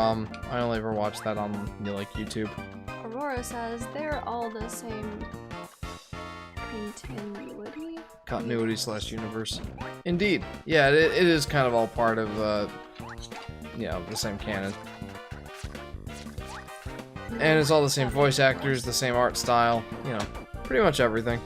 watched that on like YouTube. Aurora says they're all the same Continuity / universe. Indeed. Yeah, it is kind of all part of you know, the same canon. And it's all the same voice actors, the same art style, you know, pretty much everything.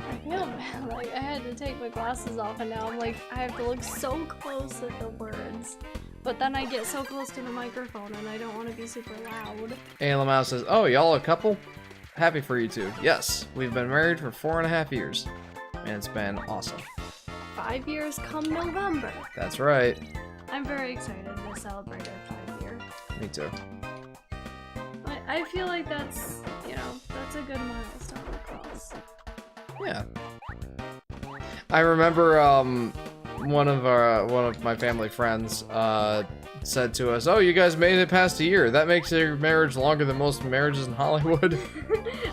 I feel bad, like I had to take my glasses off and now I'm like, I have to look so close at the words. But then I get so close to the microphone and I don't want to be super loud. And Lamau says, oh, y'all a couple? Happy for you two. Yes, we've been married for 4.5 years. And it's been awesome. 5 years come November. That's right. I'm very excited to celebrate our 5 year. Me too. I feel like that's, you know, that's a good milestone to cross. Yeah. I remember one of my family friends said to us, "Oh, you guys made it past a year. That makes your marriage longer than most marriages in Hollywood."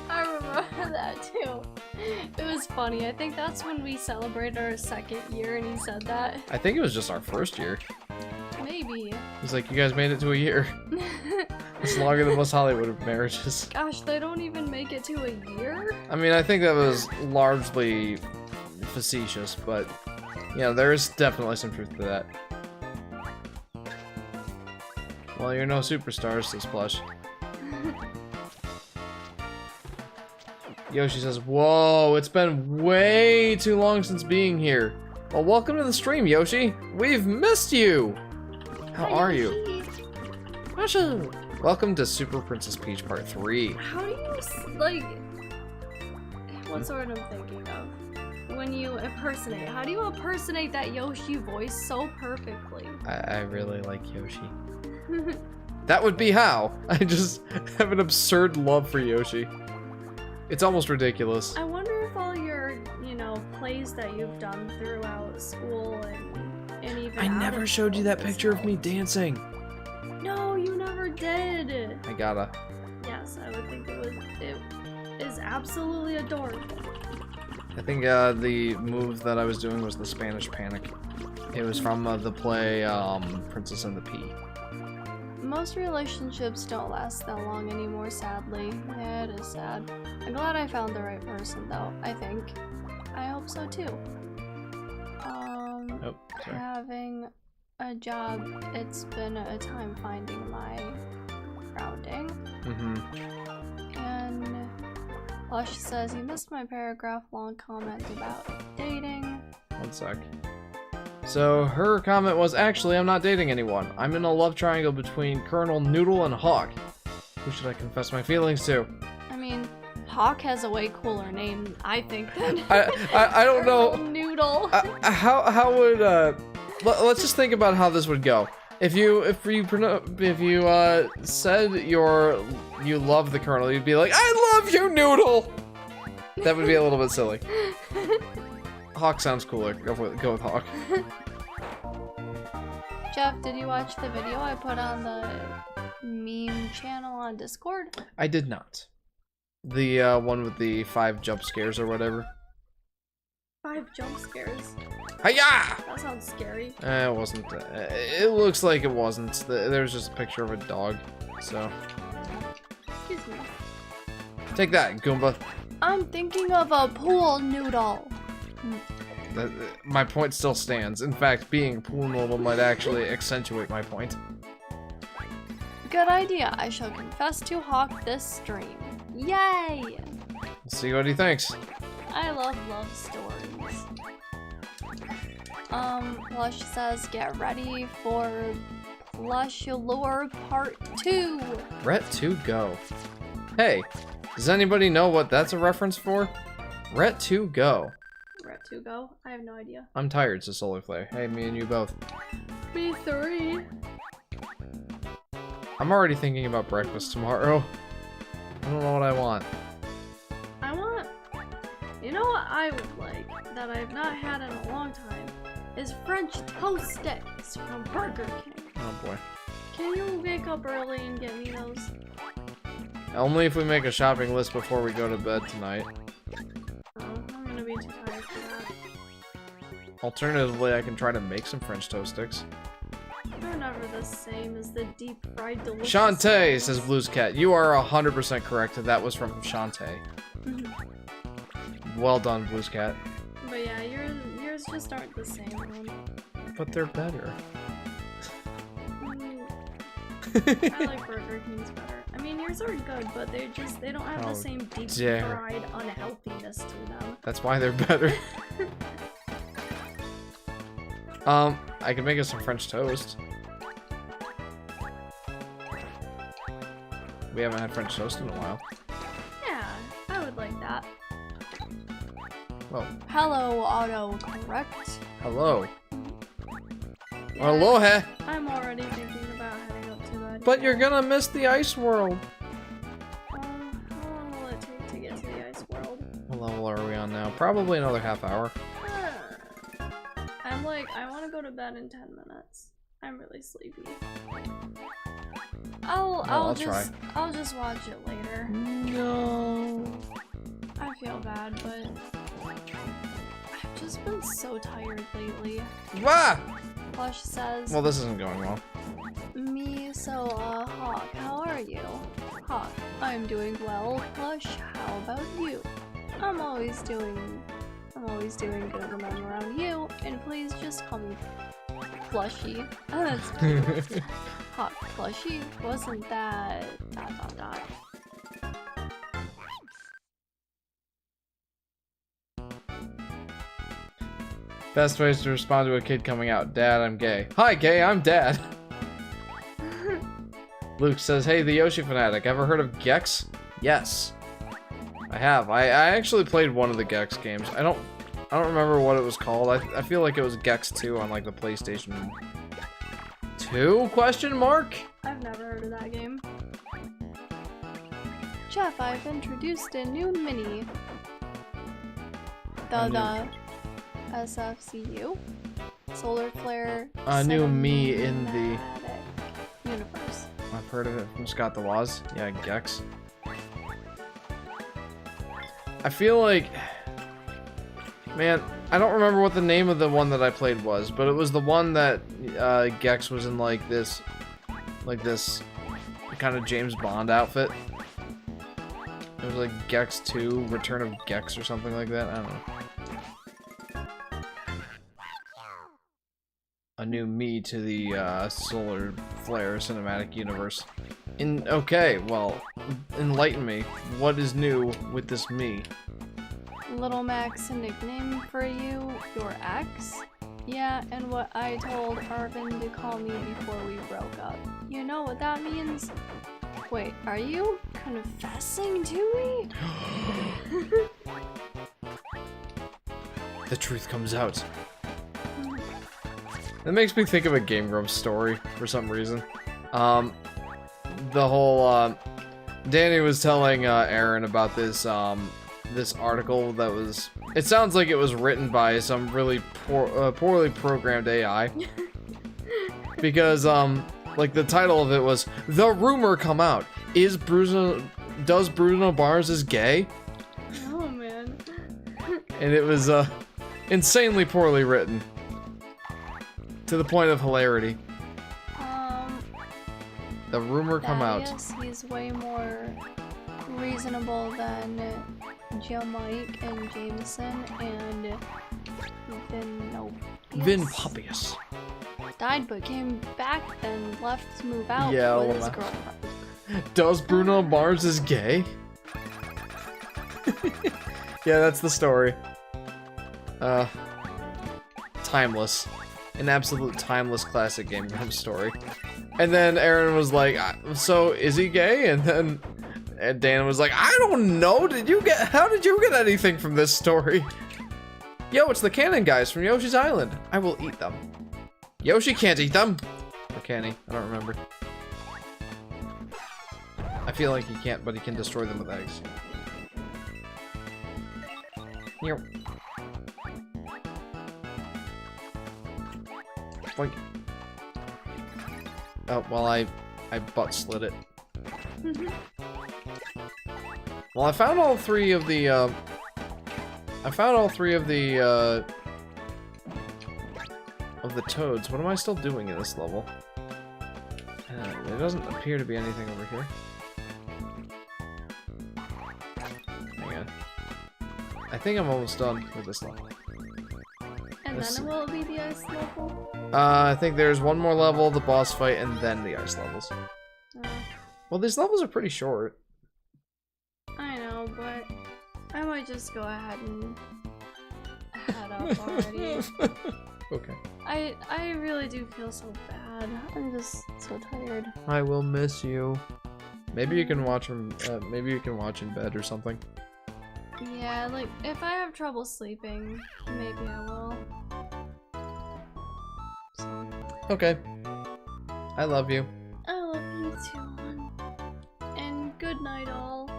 I remember that too. It was funny. I think that's when we celebrated our 2nd year and he said that. I think it was just our 1st year. Maybe. He's like, "You guys made it to a year. It's longer than most Hollywood marriages." Gosh, they don't even make it to a year? I mean, I think that was largely facetious, but yeah, there is definitely some truth to that. Well, you're no superstars, says Plush. Yoshi says, "Whoa, it's been way too long since being here." Well, welcome to the stream, Yoshi. We've missed you. How are you? Yoshi. Welcome to Super Princess Peach Part 3. How do you, like... What's the word I'm thinking of? When you impersonate. How do you impersonate that Yoshi voice so perfectly? I really like Yoshi. That would be how. I just have an absurd love for Yoshi. It's almost ridiculous. I wonder if all your, you know, plays that you've done throughout school and even I never showed you that picture of me dancing. No, you never did. I gotta. Yes, I would think it is absolutely adorable. I think the move that I was doing was the Spanish Panic. It was from the play Princess and the Pea. Most relationships don't last that long anymore, sadly. Yeah, it is sad. I'm glad I found the right person, though, I think. I hope so, too. Oh, sorry. Having a job, it's been a time finding my grounding. And Lush says, he missed my paragraph-long comment about dating. One sec. So her comment was, actually, I'm not dating anyone. I'm in a love triangle between Colonel Noodle and Hawk. Who should I confess my feelings to? I mean, Hawk has a way cooler name, I think, than I don't know. Colonel Noodle. How would let's just think about how this would go. If you said you love the Colonel, you'd be like, I love you, Noodle. That would be a little bit silly. Hawk sounds cooler. Go with Hawk. Jeff, did you watch the video I put on the meme channel on Discord? I did not. The one with the 5 jump scares or whatever. 5 jump scares. Hiya! That sounds scary. It wasn't. It looks like it wasn't. There's just a picture of a dog. So. Excuse me. Take that, Goomba. I'm thinking of a pool noodle. My point still stands. In fact, being a pool noodle might actually accentuate my point. Good idea. I shall confess to Hawk this stream. Yay! Let's see what he thinks. I love stories. Plush says, get ready for Plush Lure Part 2. Ret 2 Go. Hey, does anybody know what that's a reference for? Ret 2 Go. Ret 2 Go? I have no idea. I'm tired, says Solar Flare. Hey, me and you both. Me 3. I'm already thinking about breakfast tomorrow. I don't know what I want. You know what I would like that I've not had in a long time is French toast sticks from Burger King. Oh boy. Can you wake up early and get me those? Only if we make a shopping list before we go to bed tonight. Oh, I'm gonna be too tired for that. Alternatively, I can try to make some French toast sticks. They're never the same as the deep fried delicious. Shantae, says Blues Cat. You are 100% correct. That was from Shantae. Well done, Blues Cat. But yeah, yours just aren't the same one. But they're better. I like Burger King's better. I mean, yours are good, but they don't have the same deep fried unhealthiness to them. That's why they're better. I can make us some French toast. We haven't had French toast in a while. Yeah, I would like that. Well. Hello, autocorrect. Hello. Yeah, Aloha. I'm already thinking about heading up to bed. But you're gonna miss the ice world. How long will it take to get to the ice world? What level are we on now? Probably another half hour. I'm like, I want to go to bed in 10 minutes. I'm really sleepy. I'll try. I'll just watch it later. No. I feel bad, but I've just been so tired lately. Ah! Plush says, Well, this isn't going well. me, so, Hawk, how are you? Hawk, I'm doing well. Plush, how about you? I'm always doing good when I'm around you, and please just call me Plushy. Oh, that's cute. Hawk, Plushy? Wasn't that... ... Best ways to respond to a kid coming out. Dad, I'm gay. Hi, gay, I'm Dad. Luke says, hey, the Yoshi Fanatic. Ever heard of Gex? Yes. I have. I actually played one of the Gex games. I don't remember what it was called. I feel like it was Gex 2 on like the PlayStation 2 question mark? I've never heard of that game. Jeff, I've introduced a new mini. The SFCU? Solar Flare. A new me in the universe. I've heard of it from Scott the Woz. Yeah, Gex. I feel like... Man, I don't remember what the name of the one that I played was, but it was the one that Gex was in like this kind of James Bond outfit. It was like Gex 2, Return of Gex or something like that. I don't know. A new me to the Solar Flare cinematic universe. Okay, well, enlighten me. What is new with this me? Little Max, a nickname for you, your ex? Yeah, and what I told Arvin to call me before we broke up. You know what that means? Wait, are you confessing to me? The truth comes out. That makes me think of a Game Grumps story for some reason. The whole, Danny was telling Aaron about this, this article that was... It sounds like it was written by some really poorly programmed AI. Because, like, the title of it was, The Rumor Come Out. Does Bruno Mars is gay? Oh, man. And it was, insanely poorly written. To the point of hilarity. The rumor come out. Yes, he's way more reasonable than Mike and Jameson and Vin Poppius. Died but came back and left to move out with his girlfriend. Does Bruno Mars is gay? Yeah, that's the story. Timeless. An absolute timeless classic Game Grumps story. And then Aaron was like, so is he gay? And then Dana was like, I don't know. How did you get anything from this story? Yo, it's the Cannon guys from Yoshi's Island. I will eat them. Yoshi can't eat them. Or can he? I don't remember. I feel like he can't, but he can destroy them with eggs. Yep. Boink. Oh, well, I butt slid it. Well, I found all three of the, toads. What am I still doing in this level? There doesn't appear to be anything over here. Hang on. I think I'm almost done with this level. And then will it be the ice level? I think there's one more level, the boss fight, and then the ice levels. Well, these levels are pretty short. I know, but I might just go ahead and head up already. Okay. I really do feel so bad. I'm just so tired. I will miss you. Maybe you can watch him. Maybe you can watch in bed or something. Yeah, like if I have trouble sleeping, maybe I will. So. Okay. I love you. I love you too, hon. And good night, all.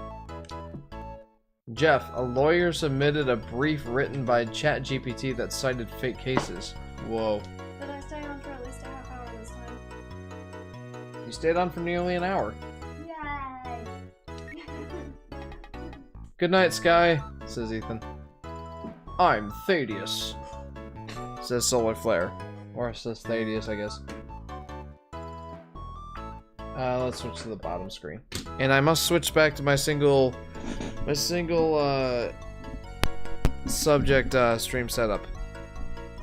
Jeff, a lawyer submitted a brief written by ChatGPT that cited fake cases. Whoa. But I stayed on for at least a half hour this time. stayed on for nearly an hour. Yay! Good night, Sky, says Ethan. I'm Thaddeus, says Solar Flare. Or says Thaddeus, I guess. Let's switch to the bottom screen. And I must switch back to my single subject stream setup.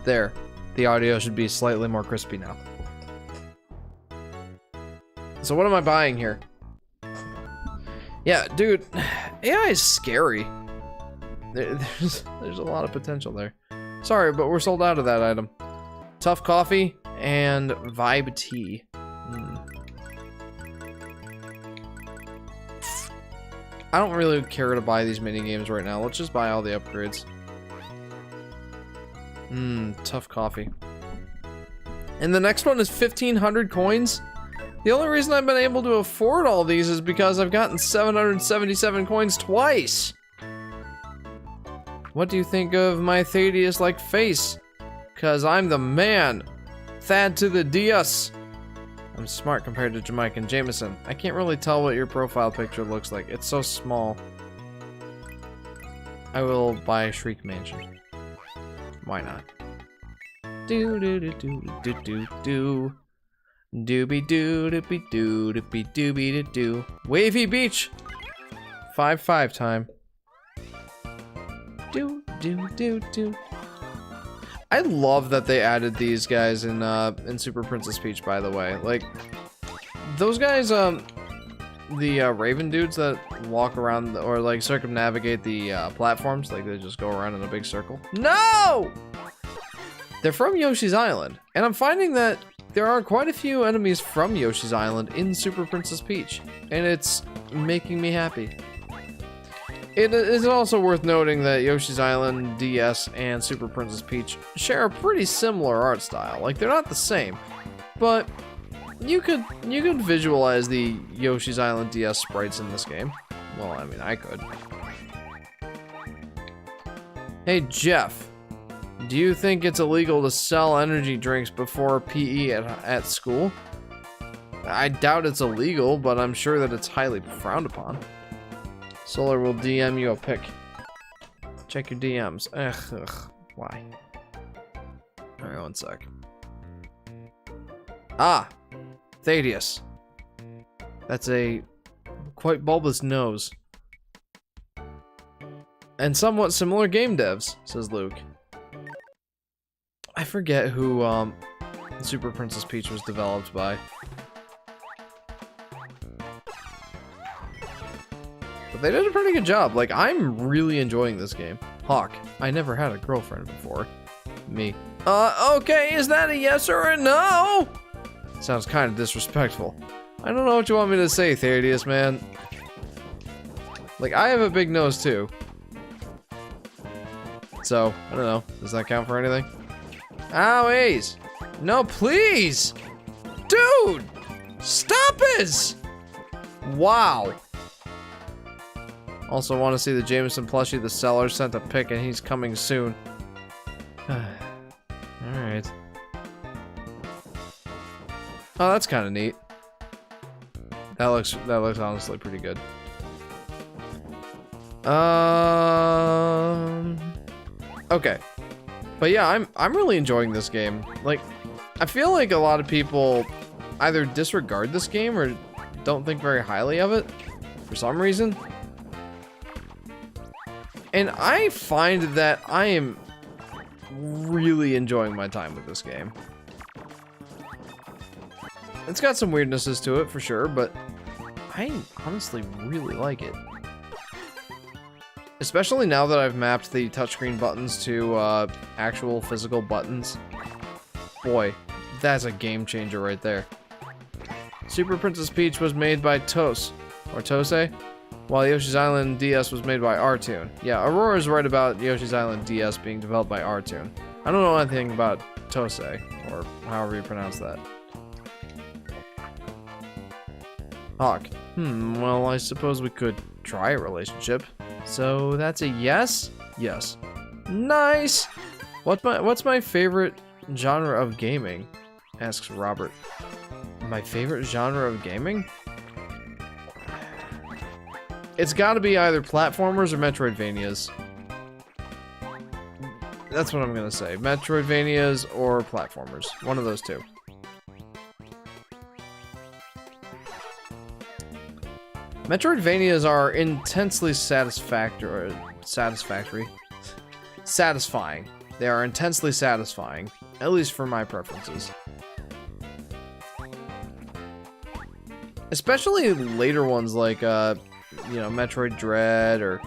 There. The audio should be slightly more crispy now. So what am I buying here? Yeah, dude, AI is scary. There's a lot of potential there. Sorry, but we're sold out of that item. Tough coffee and vibe tea. I don't really care to buy these mini games right now. Let's just buy all the upgrades. Tough coffee. And the next one is 1,500 coins. The only reason I've been able to afford all these is because I've gotten 777 coins twice. What do you think of my Thaddeus-like face? Cause I'm the man. Thad to the DS. I'm smart compared to Jamaican Jameson. I can't really tell what your profile picture looks like. It's so small. I will buy Shriek Mansion. Why not? Do do do do do do do. Doobie doo doobie doo doobie doobie doo. Wavy Beach. 5-5 time. Do do do do. I love that they added these guys in Super Princess Peach, by the way. Like, those guys, the Raven dudes that walk around or like circumnavigate the platforms, like they just go around in a big circle. No! They're from Yoshi's Island, and I'm finding that there are quite a few enemies from Yoshi's Island in Super Princess Peach, and it's making me happy. It is also worth noting that Yoshi's Island DS and Super Princess Peach share a pretty similar art style. Like, they're not the same, but you could visualize the Yoshi's Island DS sprites in this game. Well, I mean, I could. Hey, Jeff, do you think it's illegal to sell energy drinks before PE at school? I doubt it's illegal, but I'm sure that it's highly frowned upon. Solar will DM you a pic. Check your DMs. Ugh. Why? Alright, one sec. Ah! Thaddeus. That's a quite bulbous nose. And somewhat similar game devs, says Luke. I forget who Super Princess Peach was developed by. But they did a pretty good job. Like, I'm really enjoying this game. Hawk, I never had a girlfriend before. Me. Okay, is that a yes or a no? Sounds kind of disrespectful. I don't know what you want me to say, Thaddeus, man. Like, I have a big nose, too. So, I don't know. Does that count for anything? Owies! No, please! Dude! Stop it! Wow. Also want to see the Jameson plushie. The seller sent a pic and he's coming soon. Alright. Oh, that's kind of neat. That looks honestly pretty good. Okay. But yeah, I'm really enjoying this game. Like, I feel like a lot of people either disregard this game or don't think very highly of it for some reason. And I find that I am really enjoying my time with this game. It's got some weirdnesses to it for sure, but I honestly really like it. Especially now that I've mapped the touchscreen buttons to actual physical buttons. Boy, that's a game changer right there. Super Princess Peach was made by Tose, while Yoshi's Island DS was made by R-Tune. Yeah, Aurora's right about Yoshi's Island DS being developed by R-Tune. I don't know anything about Tose, or however you pronounce that. Hawk. Well, I suppose we could try a relationship. So that's a yes? Yes. Nice! What's my favorite genre of gaming? Asks Robert. My favorite genre of gaming? It's gotta be either platformers or Metroidvanias. That's what I'm gonna say. Metroidvanias or platformers. One of those two. Metroidvanias are intensely satisfying. They are intensely satisfying, at least for my preferences. Especially later ones like, you know, Metroid Dread, or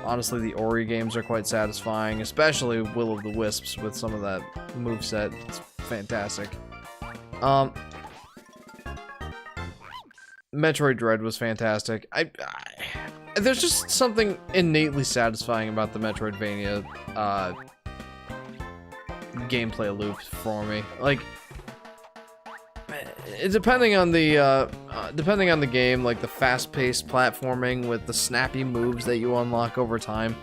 honestly the Ori games are quite satisfying, especially Will of the Wisps with some of that moveset. It's fantastic. Metroid Dread was fantastic. There's just something innately satisfying about the Metroidvania gameplay loop for me. Like, depending on the game, like the fast-paced platforming with the snappy moves that you unlock over time.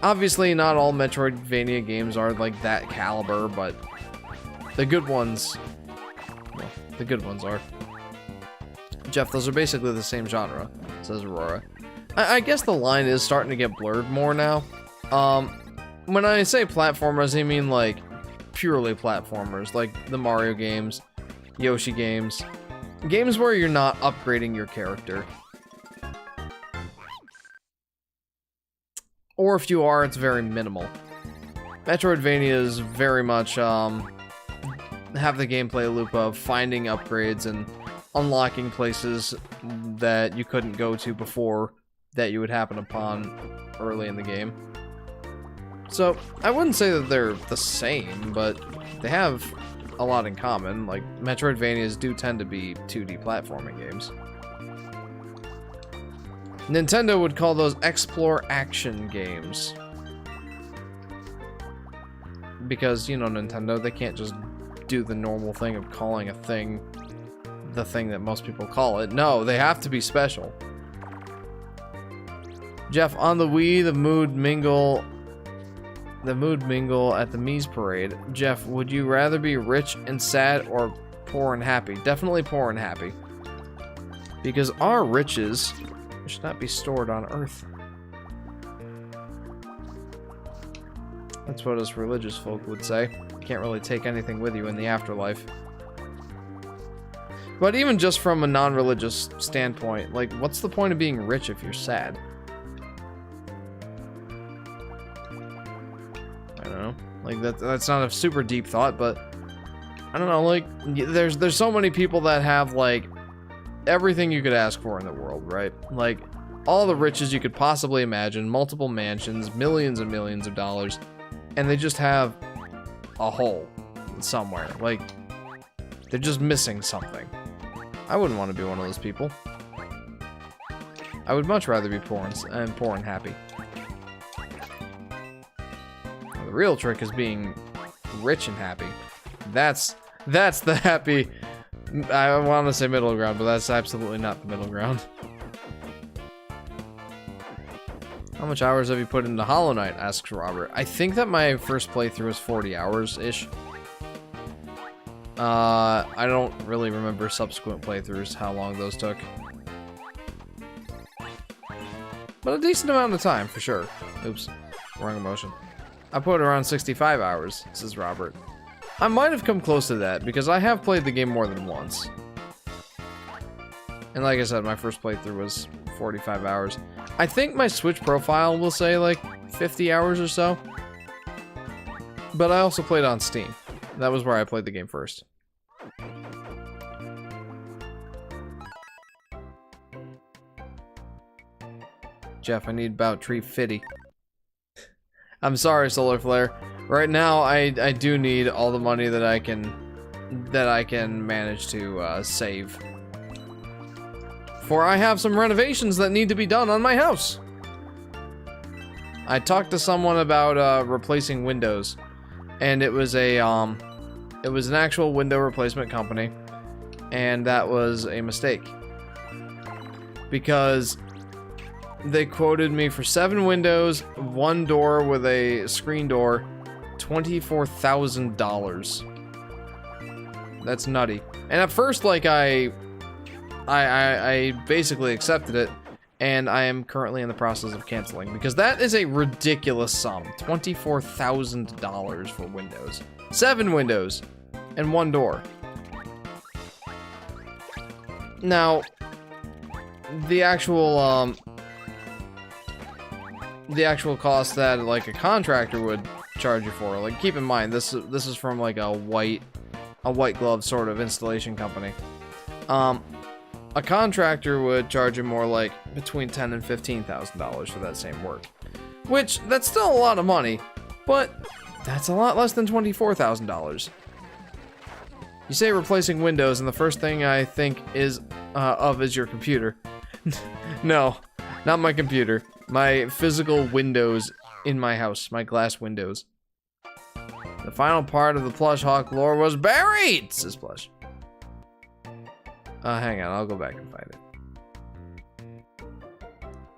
Obviously, not all Metroidvania games are like that caliber, but the good ones, well, the good ones are. Jeff, those are basically the same genre, says Aurora. I guess the line is starting to get blurred more now. When I say platformers, I mean like purely platformers, like the Mario games, Yoshi games. Games where you're not upgrading your character. Or if you are, it's very minimal. Metroidvanias very much have the gameplay loop of finding upgrades and unlocking places that you couldn't go to before that you would happen upon early in the game. So, I wouldn't say that they're the same, but they have a lot in common. Like, Metroidvanias do tend to be 2D platforming games. Nintendo would call those explore action games. Because, you know, Nintendo, they can't just do the normal thing of calling a thing the thing that most people call it. No, they have to be special. Jeff, on the Wii, the mood mingle at the Mies Parade. Jeff, would you rather be rich and sad or poor and happy? Definitely poor and happy. Because our riches should not be stored on Earth. That's what us religious folk would say. You can't really take anything with you in the afterlife. But even just from a non-religious standpoint, like, what's the point of being rich if you're sad? I don't know. Like, that's not a super deep thought, but I don't know, like, there's so many people that have, like, everything you could ask for in the world, right? Like, all the riches you could possibly imagine, multiple mansions, millions and millions of dollars, and they just have a hole somewhere. Like, they're just missing something. I wouldn't want to be one of those people. I would much rather be poor and happy. Now, the real trick is being rich and happy. That's the happy. I want to say middle ground, but that's absolutely not the middle ground. How much hours have you put into Hollow Knight? Asks Robert. I think that my first playthrough was 40 hours-ish. I don't really remember subsequent playthroughs, how long those took. But a decent amount of time, for sure. Oops, wrong emotion. I put around 65 hours, says Robert. I might have come close to that, because I have played the game more than once. And like I said, my first playthrough was 45 hours. I think my Switch profile will say, like, 50 hours or so. But I also played on Steam. That was where I played the game first. Jeff, I need about tree 50. I'm sorry, Solar Flare. Right now, I do need all the money that I can manage to save. For I have some renovations that need to be done on my house. I talked to someone about replacing windows, and it was an actual window replacement company, and that was a mistake because they quoted me for 7 windows, 1 door with a screen door, $24,000. That's nutty. And at first, like, I basically accepted it, and I am currently in the process of canceling, because that is a ridiculous sum. $24,000 for windows. 7 windows and 1 door. Now, the actual cost that, like, a contractor would charge you for, like, keep in mind, this is from, like, a white glove sort of installation company. A contractor would charge you more like between $10,000 and $15,000 for that same work. Which, that's still a lot of money, but that's a lot less than $24,000. You say replacing windows, and the first thing I think is your computer. No, not my computer. My physical windows in my house, my glass windows. The final part of the plush Hawk lore was buried, says Plush. Hang on, I'll go back and find it.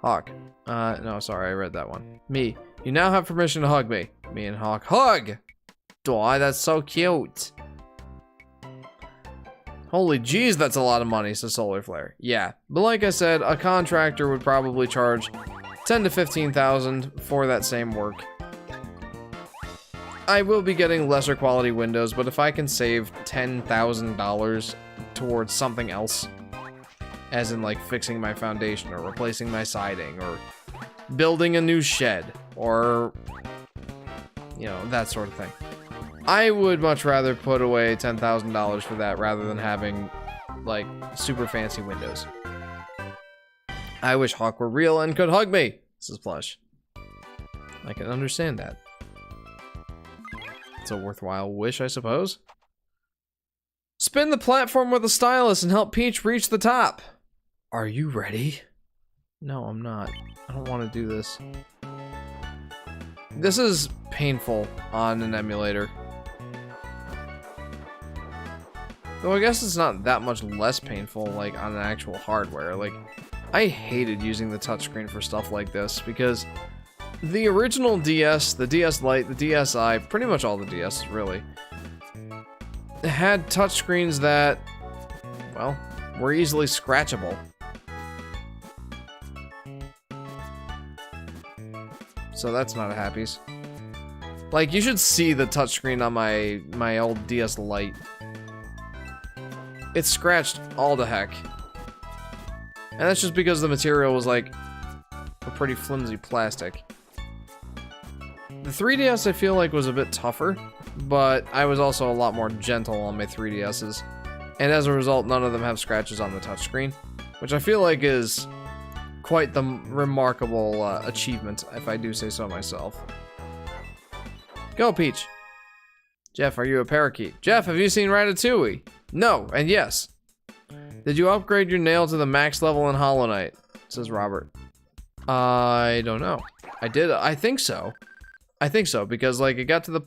Hawk. No, sorry, I read that one. Me. You now have permission to hug me. Me and Hawk hug! Aw, that's so cute. Holy jeez, that's a lot of money, says Solar Flare. Yeah, but like I said, a contractor would probably charge $10,000 to $15,000 for that same work. I will be getting lesser quality windows, but if I can save $10,000 towards something else, as in like fixing my foundation or replacing my siding or building a new shed or, you know, that sort of thing, I would much rather put away $10,000 for that rather than having like super fancy windows. I wish Hawk were real and could hug me, says Plush. I can understand that. It's a worthwhile wish, I suppose. Spin the platform with a stylus and help Peach reach the top. Are you ready? No, I'm not. I don't want to do this. This is painful on an emulator. Though I guess it's not that much less painful, like, on an actual hardware. Like, I hated using the touchscreen for stuff like this, because the original DS, the DS Lite, the DSi, pretty much all the DS, really, had touchscreens that, well, were easily scratchable. So that's not a happies. Like, you should see the touchscreen on my old DS Lite. It's scratched all to heck. And that's just because the material was like a pretty flimsy plastic. The 3DS I feel like was a bit tougher, but I was also a lot more gentle on my 3DSs. And as a result, none of them have scratches on the touchscreen, which I feel like is quite the remarkable achievement, if I do say so myself. Go, Peach. Jeff, are you a parakeet? Jeff, have you seen Ratatouille? No, and yes. Did you upgrade your nail to the max level in Hollow Knight? Says Robert. I don't know. I did. I think so. I think so, because, like, it got to the...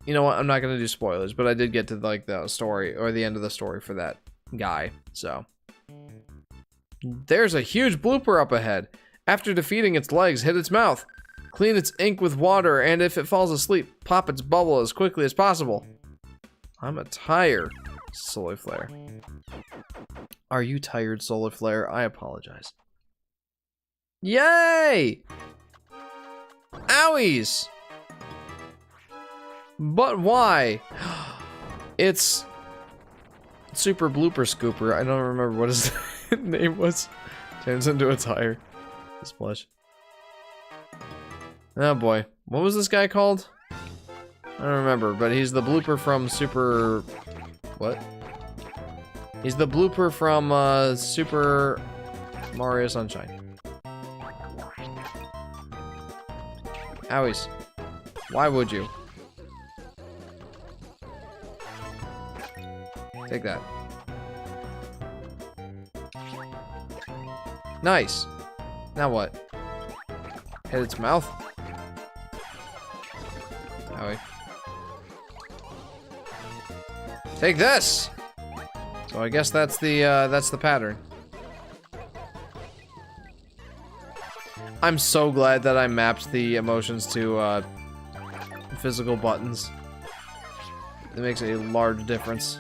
You know what? I'm not going to do spoilers, but I did get to, like, the story, or the end of the story for that guy, so... There's a huge blooper up ahead. After defeating its legs, hit its mouth. Clean its ink with water, and if it falls asleep, pop its bubble as quickly as possible. I'm a tire, Solar Flare. Are you tired, Solar Flare? I apologize. Yay! Owies! But why? It's Super Blooper Scooper. I don't remember what his name was. Turns into a tire. Splash. Oh boy. What was this guy called? I don't remember, but he's the blooper from Super... What? He's the blooper from Super Mario Sunshine. Owies. Why would you? Take that. Nice. Now what? Hit its mouth? Owie. Take this! So I guess that's the pattern. I'm so glad that I mapped the emotions to physical buttons. It makes a large difference.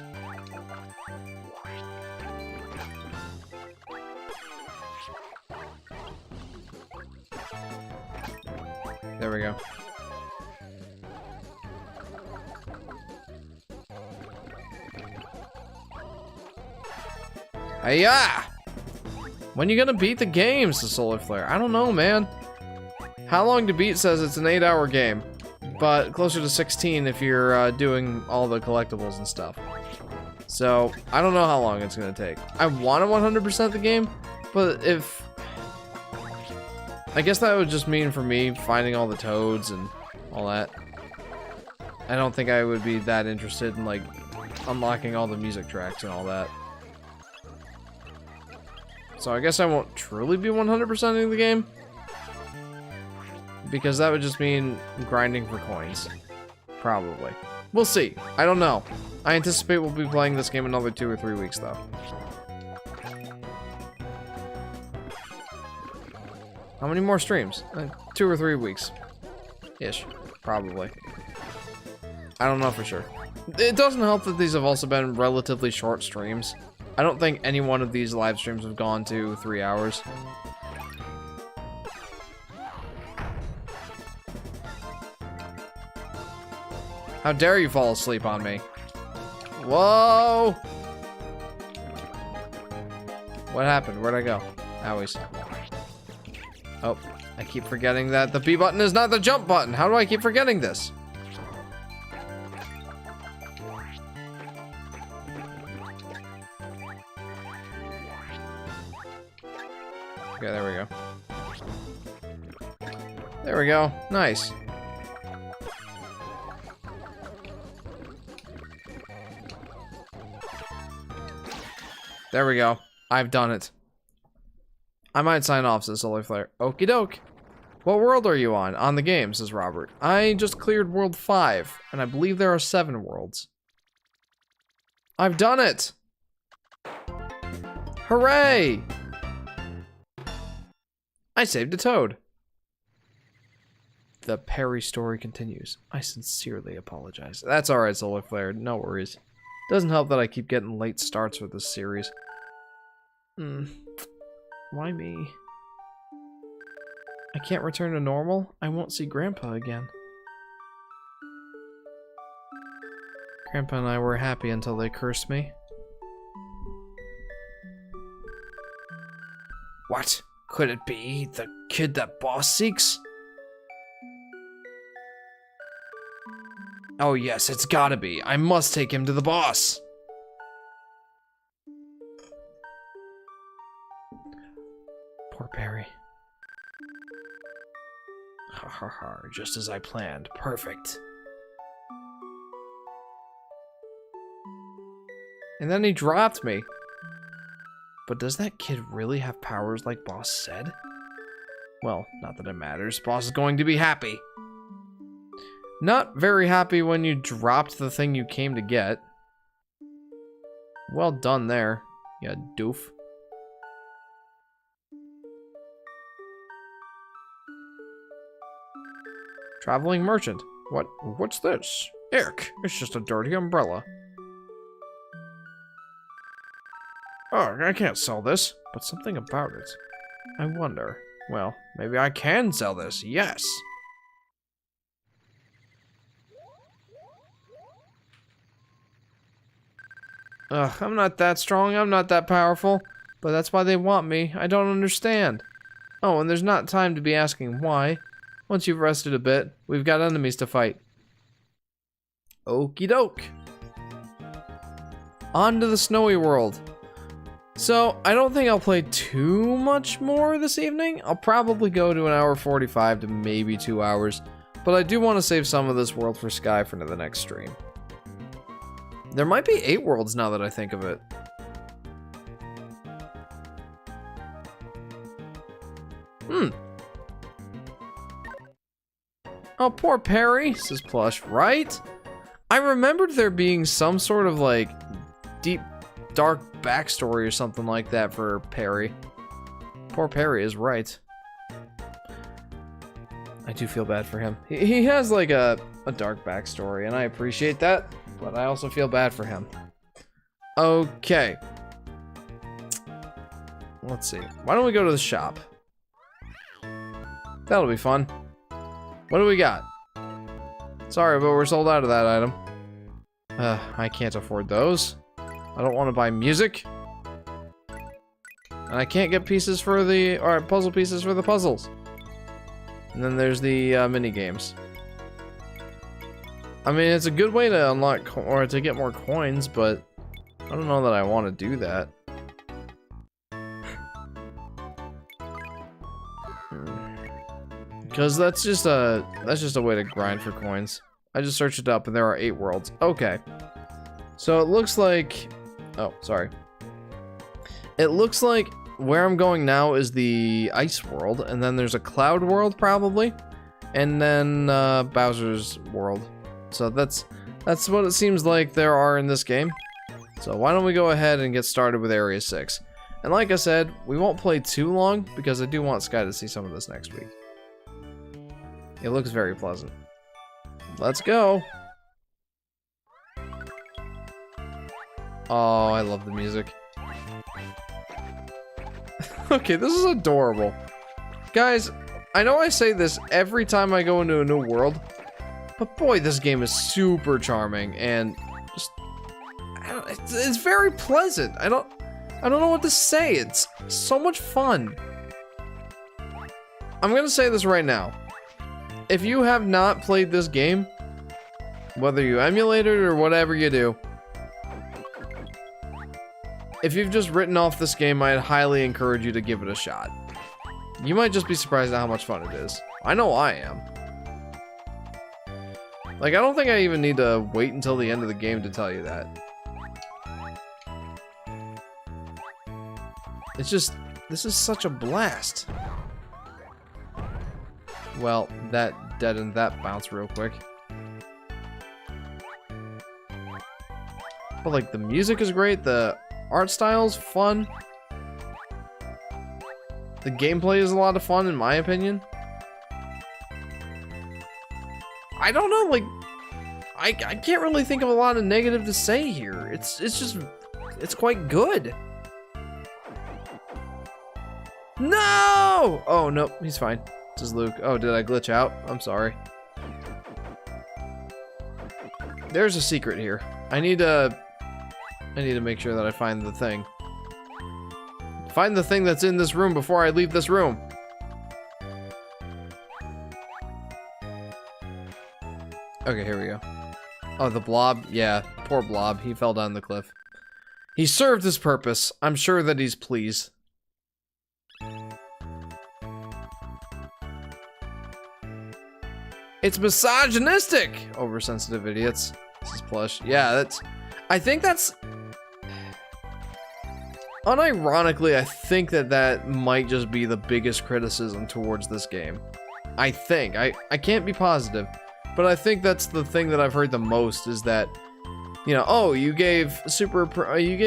there we go. Hey-ya! When you gonna beat the game, says Solar Flare? I don't know, man. How long to beat says it's an 8-hour game, but closer to 16 if you're doing all the collectibles and stuff. So, I don't know how long it's gonna take. I want to 100% the game, but if... I guess that would just mean for me finding all the toads and all that. I don't think I would be that interested in, like, unlocking all the music tracks and all that. So I guess I won't truly be 100%ing the game. Because that would just mean grinding for coins. Probably. We'll see. I don't know. I anticipate we'll be playing this game another 2 or 3 weeks, though. How many more streams? 2 or 3 weeks. Ish. Probably. I don't know for sure. It doesn't help that these have also been relatively short streams. I don't think any one of these live streams have gone to 3 hours. How dare you fall asleep on me? Whoa! What happened? Where'd I go? Owies. Oh, I keep forgetting that the B button is not the jump button. How do I keep forgetting this? Okay, there we go. There we go. Nice. There we go. I've done it. I might sign off, says Solar Flare. Okie doke. What world are you on? On the game, says Robert. I just cleared world 5, and I believe there are 7 worlds. I've done it! Hooray! I saved a toad. The Perry story continues. I sincerely apologize. That's alright, Solar Flare. No worries. Doesn't help that I keep getting late starts with this series. Why me? I can't return to normal? I won't see Grandpa again. Grandpa and I were happy until they cursed me. What? Could it be the kid that boss seeks? Oh yes, it's gotta be. I must take him to the boss. Poor Perry. Ha ha ha, just as I planned. Perfect. And then he dropped me. But does that kid really have powers like Boss said? Well, not that it matters. Boss is going to be happy. Not very happy when you dropped the thing you came to get. Well done there, you doof. Traveling merchant. What's this? Ick, it's just a dirty umbrella. Oh, I can't sell this, but something about it. I wonder. Well, maybe I can sell this, yes. Ugh, I'm not that strong, I'm not that powerful, but that's why they want me. I don't understand. Oh, and there's not time to be asking why. Once you've rested a bit, we've got enemies to fight. Okie doke. On to the snowy world. So, I don't think I'll play too much more this evening. I'll probably go to 1:45 to maybe 2 hours, but I do want to save some of this world for Sky for the next stream. There might be 8 worlds now that I think of it. Oh, poor Perry, says Plush, right? I remembered there being some sort of, like, deep, dark backstory or something like that for Perry. Poor Perry is right. I do feel bad for him. He has, like, a dark backstory, and I appreciate that, but I also feel bad for him. Okay. Let's see. Why don't we go to the shop? That'll be fun. What do we got? Sorry, but we're sold out of that item. I can't afford those. I don't want to buy music. And I can't get pieces for the, or puzzle pieces for the puzzles. And then there's the mini games. I mean, it's a good way to unlock or to get more coins, but I don't know that I want to do that. Because that's just a way to grind for coins. I just searched it up and there are 8 worlds. Okay. So it looks like, oh, sorry. It looks like where I'm going now is the ice world, and then there's a cloud world probably, and then Bowser's world. So that's what it seems like there are in this game. So why don't we go ahead and get started with Area 6. And like I said, we won't play too long because I do want Sky to see some of this next week. It looks very pleasant. Let's go. Oh, I love the music. Okay, this is adorable. Guys, I know I say this every time I go into a new world, but boy, this game is super charming and just it's very pleasant. I don't know what to say. It's so much fun. I'm gonna say this right now. If you have not played this game, whether you emulate it or whatever you do, if you've just written off this game, I'd highly encourage you to give it a shot. You might just be surprised at how much fun it is. I know I am. Like, I don't think I even need to wait until the end of the game to tell you that. It's just, this is such a blast. Well, that deadened that bounce real quick. But like, the music is great, the art style's fun. The gameplay is a lot of fun, in my opinion. I don't know, like, I can't really think of a lot of negative to say here. It's just, it's quite good. No! Oh, no, he's fine. This is Luke. Oh, did I glitch out? I'm sorry. There's a secret here. I need to make sure that I find the thing. Find the thing that's in this room before I leave this room. Okay, here we go. Oh, the blob? Yeah, poor blob. He fell down the cliff. He served his purpose. I'm sure that he's pleased. It's misogynistic! Oversensitive idiots. This is plush. Yeah, that's... I think that's... Unironically, I think that might just be the biggest criticism towards this game. I think. I can't be positive. But I think that's the thing that I've heard the most is that, you know, oh, you gave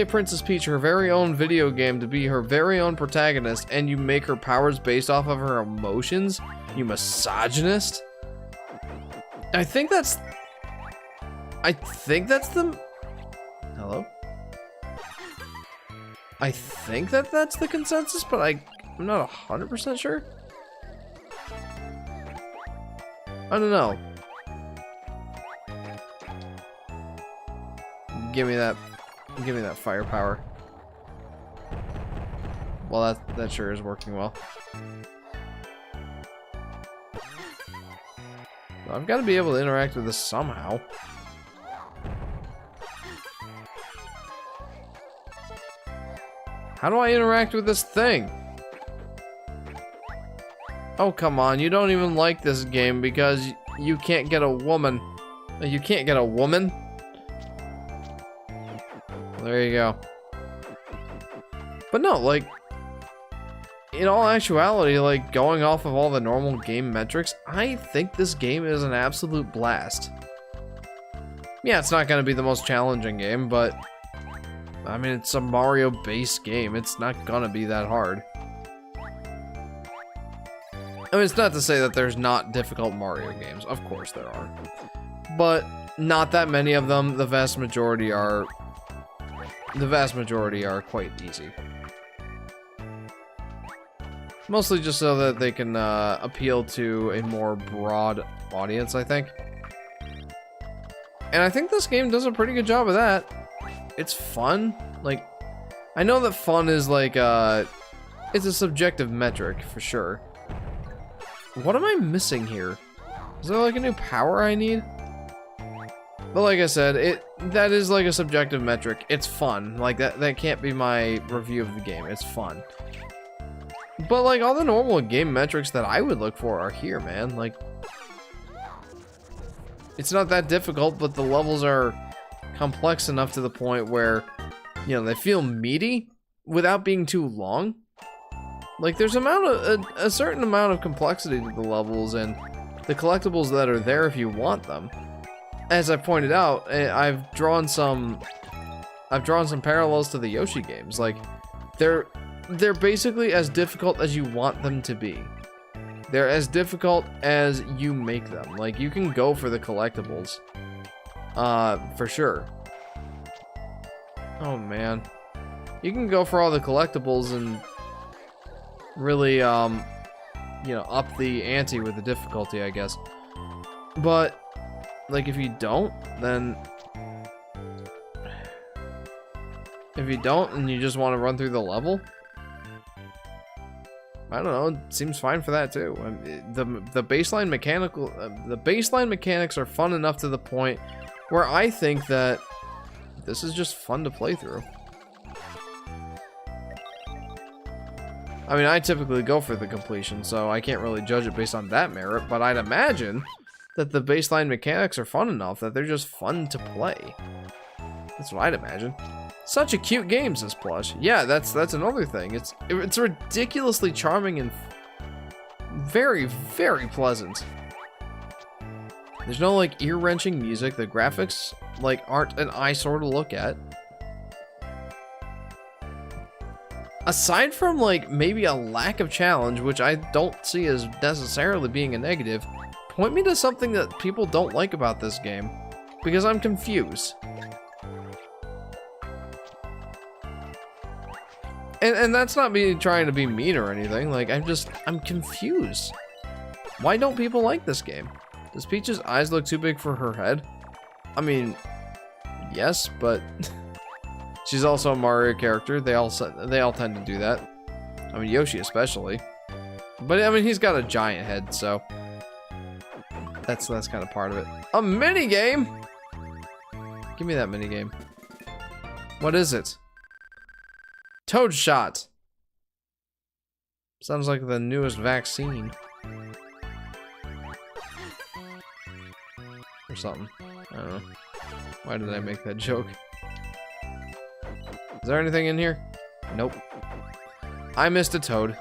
Princess Peach her very own video game to be her very own protagonist, and you make her powers based off of her emotions? You misogynist? I think that's the... Hello? I think that's the consensus, but I'm not 100% sure. I don't know. Give me that firepower. Well, that sure is working well. I've got to be able to interact with this somehow. How do I interact with this thing? Oh, come on. You don't even like this game because you can't get a woman. You can't get a woman? There you go. But no, like, in all actuality, like, going off of all the normal game metrics, I think this game is an absolute blast. Yeah, it's not going to be the most challenging game, but I mean, it's a Mario-based game. It's not gonna be that hard. I mean, it's not to say that there's not difficult Mario games. Of course there are. But not that many of them. The vast majority are quite easy. Mostly just so that they can appeal to a more broad audience, I think. And I think this game does a pretty good job of that. It's fun. Like, I know that fun is like, it's a subjective metric for sure. What am I missing here? Is there like a new power I need? But like I said, that is like a subjective metric. It's fun. Like that can't be my review of the game. It's fun. But like all the normal game metrics that I would look for are here, man. Like, it's not that difficult, but the levels are complex enough to the point where, you know, they feel meaty without being too long. Like, there's a certain amount of complexity to the levels and the collectibles that are there if you want them. As I pointed out, I've drawn some parallels to the Yoshi games. Like, they're basically as difficult as you want them to be. They're as difficult as you make them. Like, you can go for the collectibles. For sure. Oh, man. You can go for all the collectibles and really, you know, up the ante with the difficulty, I guess. But, like, if you don't, then... If you don't and you just want to run through the level... I don't know, it seems fine for that too. The baseline mechanics are fun enough to the point where I think that this is just fun to play through. I mean, I typically go for the completion, so I can't really judge it based on that merit, but I'd imagine that the baseline mechanics are fun enough that they're just fun to play. That's what I'd imagine. Such a cute game, says Plush. Yeah, that's another thing. It's ridiculously charming and very, very pleasant. There's no like ear-wrenching music. The graphics like aren't an eyesore to look at. Aside from like maybe a lack of challenge, which I don't see as necessarily being a negative, point me to something that people don't like about this game, because I'm confused. And that's not me trying to be mean or anything. Like, I'm confused. Why don't people like this game? Does Peach's eyes look too big for her head? I mean, yes, but she's also a Mario character. They all tend to do that. I mean, Yoshi especially. But I mean, he's got a giant head, so that's kind of part of it. A mini game. Give me that mini game. What is it? Toad Shot. Sounds like the newest vaccine. Or something. I don't know. Why did I make that joke? Is there anything in here? Nope. I missed a toad.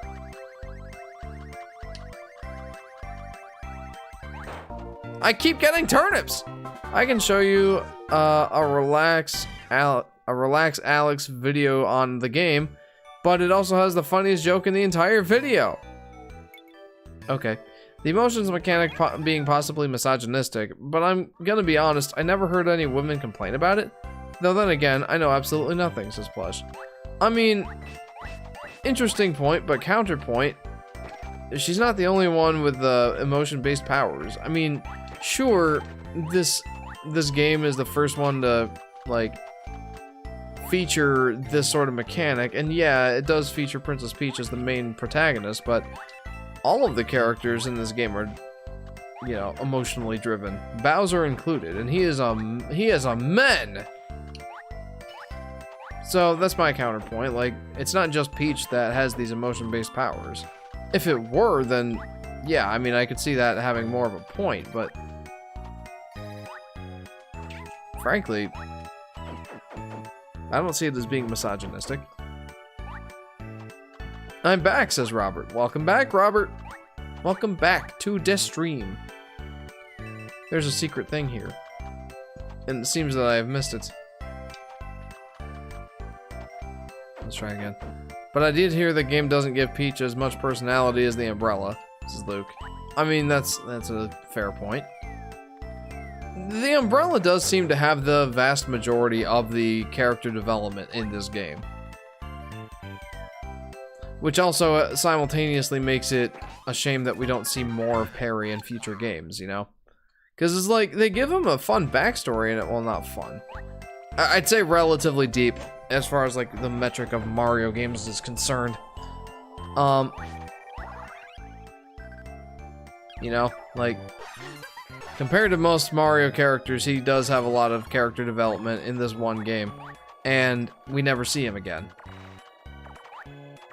I keep getting turnips! I can show you a Relax Alex video on the game, but it also has the funniest joke in the entire video. Okay. The emotions mechanic being possibly misogynistic, but I'm gonna be honest, I never heard any women complain about it. Though then again, I know absolutely nothing, says Plush. I mean, interesting point, but counterpoint, she's not the only one with the emotion-based powers. I mean, sure, this game is the first one to, like, feature this sort of mechanic, and yeah, it does feature Princess Peach as the main protagonist, but all of the characters in this game are, you know, emotionally driven, Bowser included, and he is a man. So that's my counterpoint. Like, it's not just Peach that has these emotion-based powers. If it were, then yeah, I mean, I could see that having more of a point, but frankly, I don't see it as being misogynistic. I'm back, says Robert. Welcome back, Robert. Welcome back to this stream. There's a secret thing here, and it seems that I have missed it. Let's try again. But I did hear the game doesn't give Peach as much personality as the umbrella. This is Luke. I mean, that's a fair point. The umbrella does seem to have the vast majority of the character development in this game. Which also simultaneously makes it a shame that we don't see more of Perry in future games, you know? Because it's like, they give him a fun backstory in it. Well, not fun. I'd say relatively deep as far as like the metric of Mario games is concerned. You know, like, compared to most Mario characters, he does have a lot of character development in this one game. And we never see him again.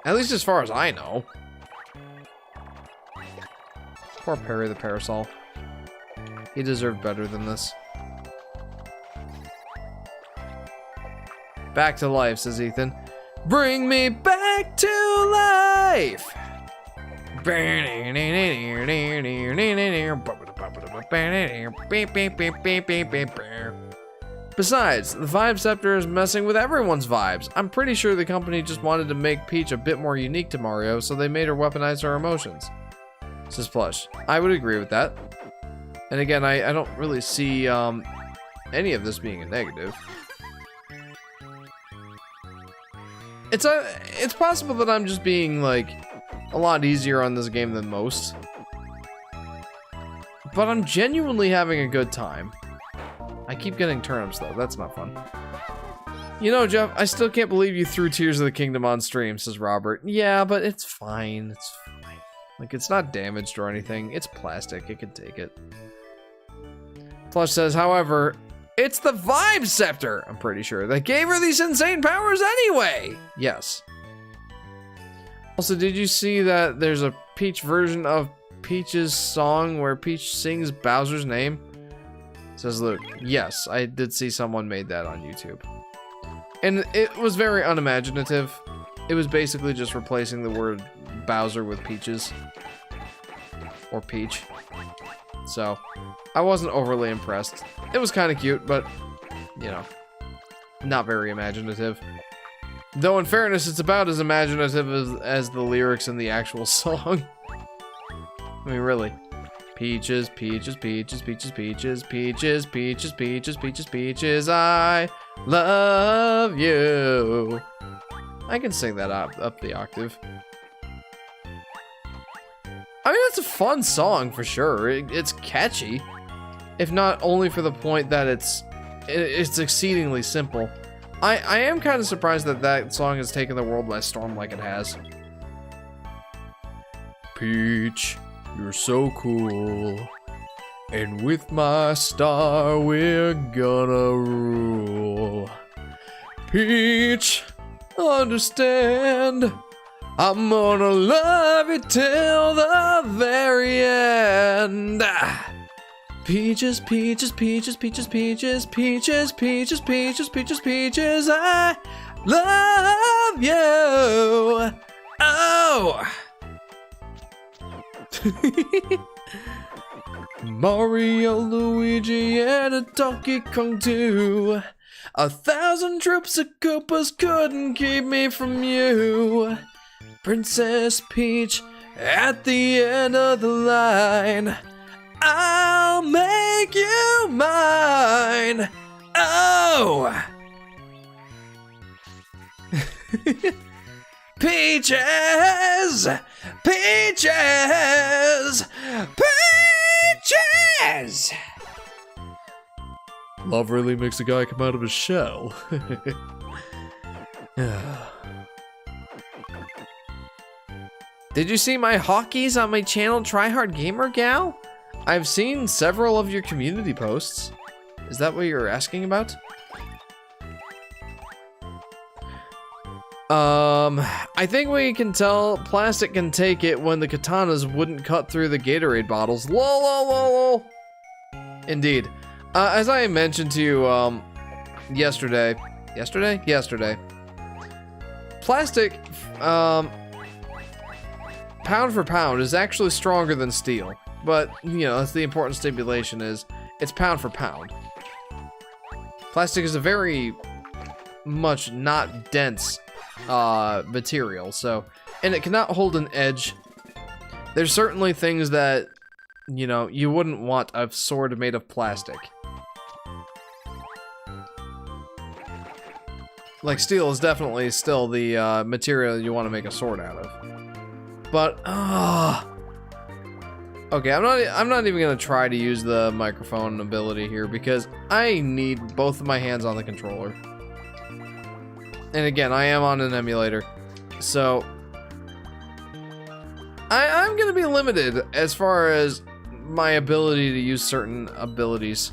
At least as far as I know. Poor Perry the Parasol. He deserved better than this. Back to life, says Ethan. Bring me back to life! Besides, the Vibe Scepter is messing with everyone's vibes. I'm pretty sure the company just wanted to make Peach a bit more unique to Mario, so they made her weaponize her emotions. Says Plush. I would agree with that. And again, I don't really see any of this being a negative. It's possible that I'm just being like a lot easier on this game than most. But I'm genuinely having a good time. I keep getting turnips though, that's not fun. You know, Jeff, I still can't believe you threw Tears of the Kingdom on stream, says Robert. Yeah, but it's fine, it's fine. Like, it's not damaged or anything, it's plastic, it can take it. Plush says, however, it's the Vibe Scepter, I'm pretty sure, that gave her these insane powers anyway! Yes. Also, did you see that there's a Peach version of Peach's song where Peach sings Bowser's name? Says Luke. Yes, I did see someone made that on YouTube. And it was very unimaginative. It was basically just replacing the word Bowser with Peaches. Or Peach. So, I wasn't overly impressed. It was kind of cute, but, you know, not very imaginative. Though in fairness, it's about as imaginative as the lyrics in the actual song. I mean, really. Peaches, peaches, peaches, peaches, peaches, peaches, peaches, peaches, peaches, peaches, I love you. I can sing that up the octave. I mean, it's a fun song for sure. It's catchy. If not only for the point that it's exceedingly simple. I am kind of surprised that that song has taken the world by storm like it has. Peach, you're so cool. And with my star, we're gonna rule. Peach, understand. I'm gonna love you till the very end. Peaches, peaches, peaches, peaches, peaches, peaches, peaches, peaches, peaches, peaches, I love you. Oh! Mario, Luigi, and a Donkey Kong too. 1,000 troops of Koopas couldn't keep me from you. Princess Peach at the end of the line. I'll make you mine. Oh! Peaches! Peaches! Peaches! Love really makes a guy come out of his shell. Did you see my hockeys on my channel Tryhard Gamer Gal? I've seen several of your community posts. Is that what you're asking about? I think we can tell plastic can take it when the katanas wouldn't cut through the Gatorade bottles. Lol, lol, lol, lol. Indeed. As I mentioned to you, yesterday, plastic, pound for pound is actually stronger than steel. But, you know, that's the important stipulation is, it's pound for pound. Plastic is a very much not dense material, so, and it cannot hold an edge. There's certainly things that, you know, you wouldn't want a sword made of plastic. Like, steel is definitely still the material you want to make a sword out of. But, okay, I'm not even gonna try to use the microphone ability here because I need both of my hands on the controller. And again, I am on an emulator, so I'm gonna be limited as far as my ability to use certain abilities.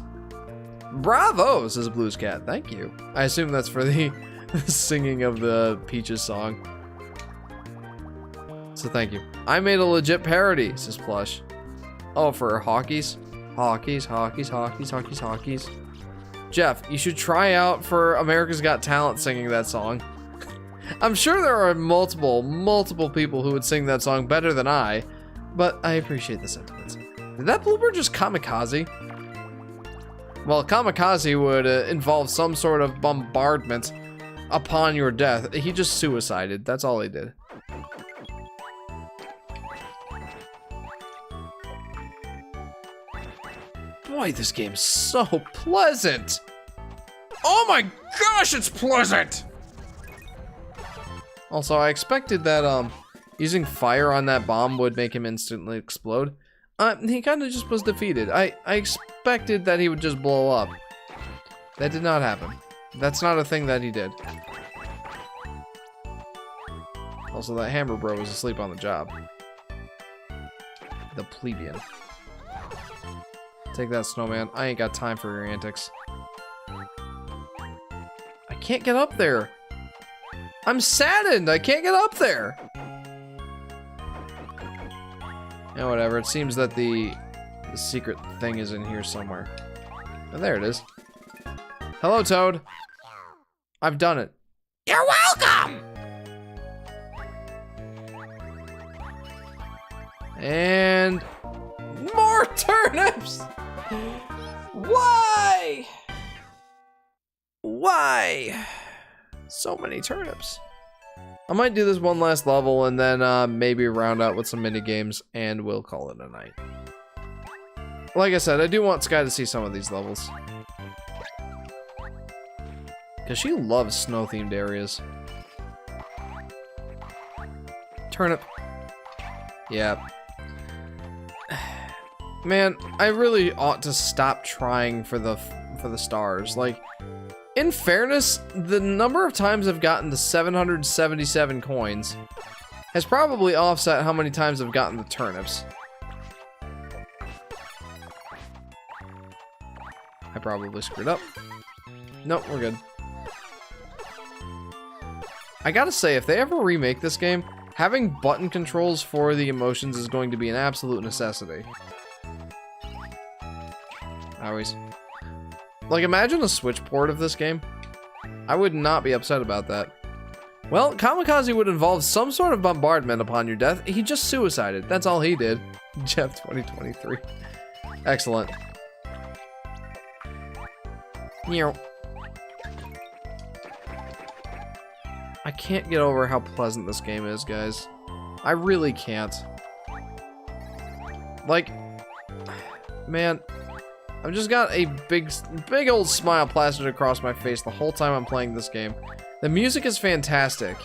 Bravo, says Blues Cat. Thank you. I assume that's for the singing of the Peaches song. So thank you. I made a legit parody, says Plush. Oh, for hockeys? Hockeys. Jeff, you should try out for America's Got Talent singing that song. I'm sure there are multiple people who would sing that song better than I, but I appreciate the sentiments. Did that blooper just kamikaze? Well, kamikaze would involve some sort of bombardment upon your death. He just suicided. That's all he did. Boy, this game's so pleasant. Oh my gosh, it's pleasant! Also, I expected that using fire on that bomb would make him instantly explode. He kind of just was defeated. I expected that he would just blow up. That did not happen. That's not a thing that he did. Also, that Hammer Bro was asleep on the job. The plebeian. Take that, snowman. I ain't got time for your antics. I can't get up there. I'm saddened. I can't get up there. Yeah, whatever. It seems that the secret thing is in here somewhere. Oh, there it is. Hello, Toad. I've done it. You're welcome! And more turnips! Why? Why? So many turnips. I might do this one last level and then maybe round out with some mini games and we'll call it a night. Like I said, I do want Sky to see some of these levels. Because she loves snow-themed areas. Turnip. Yeah. Man, I really ought to stop trying for the stars. Like, in fairness, the number of times I've gotten the 777 coins has probably offset how many times I've gotten the turnips. I probably screwed up. Nope, we're good. I gotta say, if they ever remake this game, having button controls for the emotions is going to be an absolute necessity. Always. Like, imagine a Switch port of this game. I would not be upset about that. Well, kamikaze would involve some sort of bombardment upon your death. He just suicided. That's all he did. Jeff 2023. Excellent. I can't get over how pleasant this game is, guys. I really can't. Like, man, I've just got a big old smile plastered across my face the whole time I'm playing this game. The music is fantastic.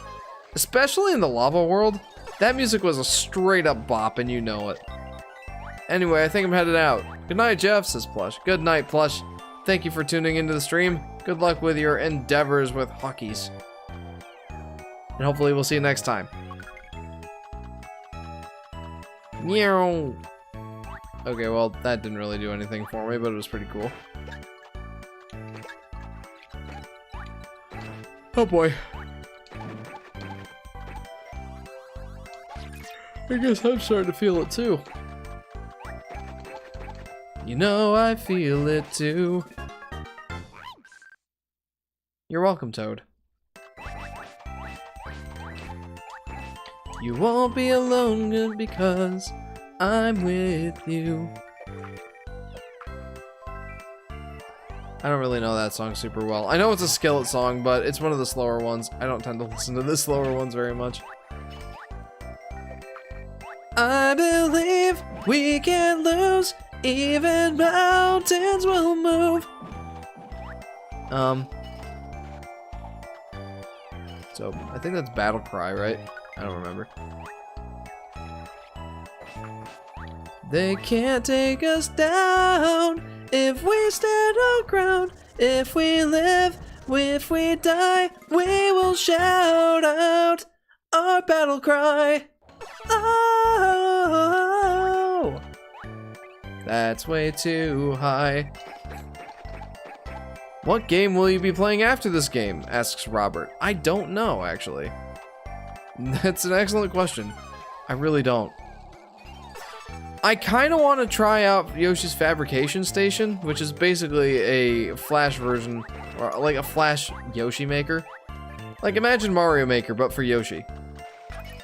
Especially in the lava world. That music was a straight up bop and you know it. Anyway, I think I'm headed out. Good night, Jeff, says Plush. Good night, Plush. Thank you for tuning into the stream. Good luck with your endeavors with hockeys. And hopefully we'll see you next time. Meow. Okay, well, that didn't really do anything for me, but it was pretty cool. Oh boy. I guess I'm starting to feel it too. You know I feel it too. You're welcome, Toad. You won't be alone because I'm with you. I don't really know that song super well. I know it's a Skillet song, but it's one of the slower ones. I don't tend to listen to the slower ones very much. I believe we can lose, even mountains will move. So, I think that's Battle Cry, right? I don't remember. They can't take us down if we stand our ground. If we live, if we die, we will shout out our battle cry. Oh, that's way too high. What game will you be playing after this game? Asks Robert. I don't know, actually. That's an excellent question. I really don't. I kind of want to try out Yoshi's Fabrication Station, which is basically a Flash version, or like a Flash Yoshi Maker. Like, imagine Mario Maker, but for Yoshi.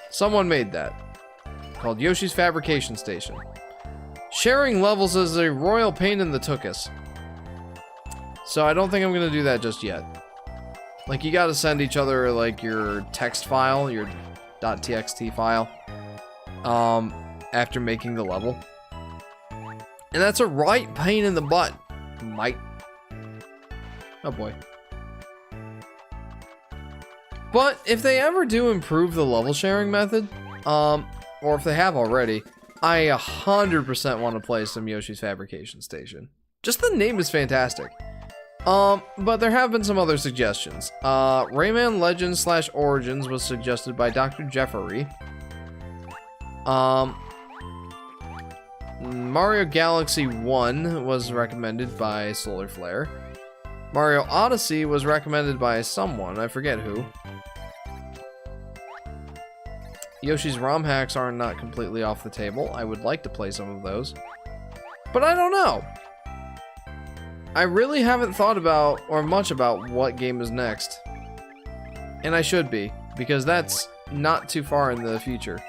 Someone made that. Called Yoshi's Fabrication Station. Sharing levels is a royal pain in the tuchus. So I don't think I'm going to do that just yet. Like, you got to send each other, like, your text file, your .txt file. After making the level. And that's a right pain in the butt, mate. Oh boy. But if they ever do improve the level sharing method, or if they have already, I 100% want to play some Yoshi's Fabrication Station. Just the name is fantastic. But there have been some other suggestions. Rayman Legends / Origins was suggested by Dr. Jeffery. Mario Galaxy 1 was recommended by Solar Flare. Mario Odyssey was recommended by someone, I forget who. Yoshi's ROM hacks are not completely off the table. I would like to play some of those. But I don't know. I really haven't thought about, or much about, what game is next. And I should be, because that's not too far in the future.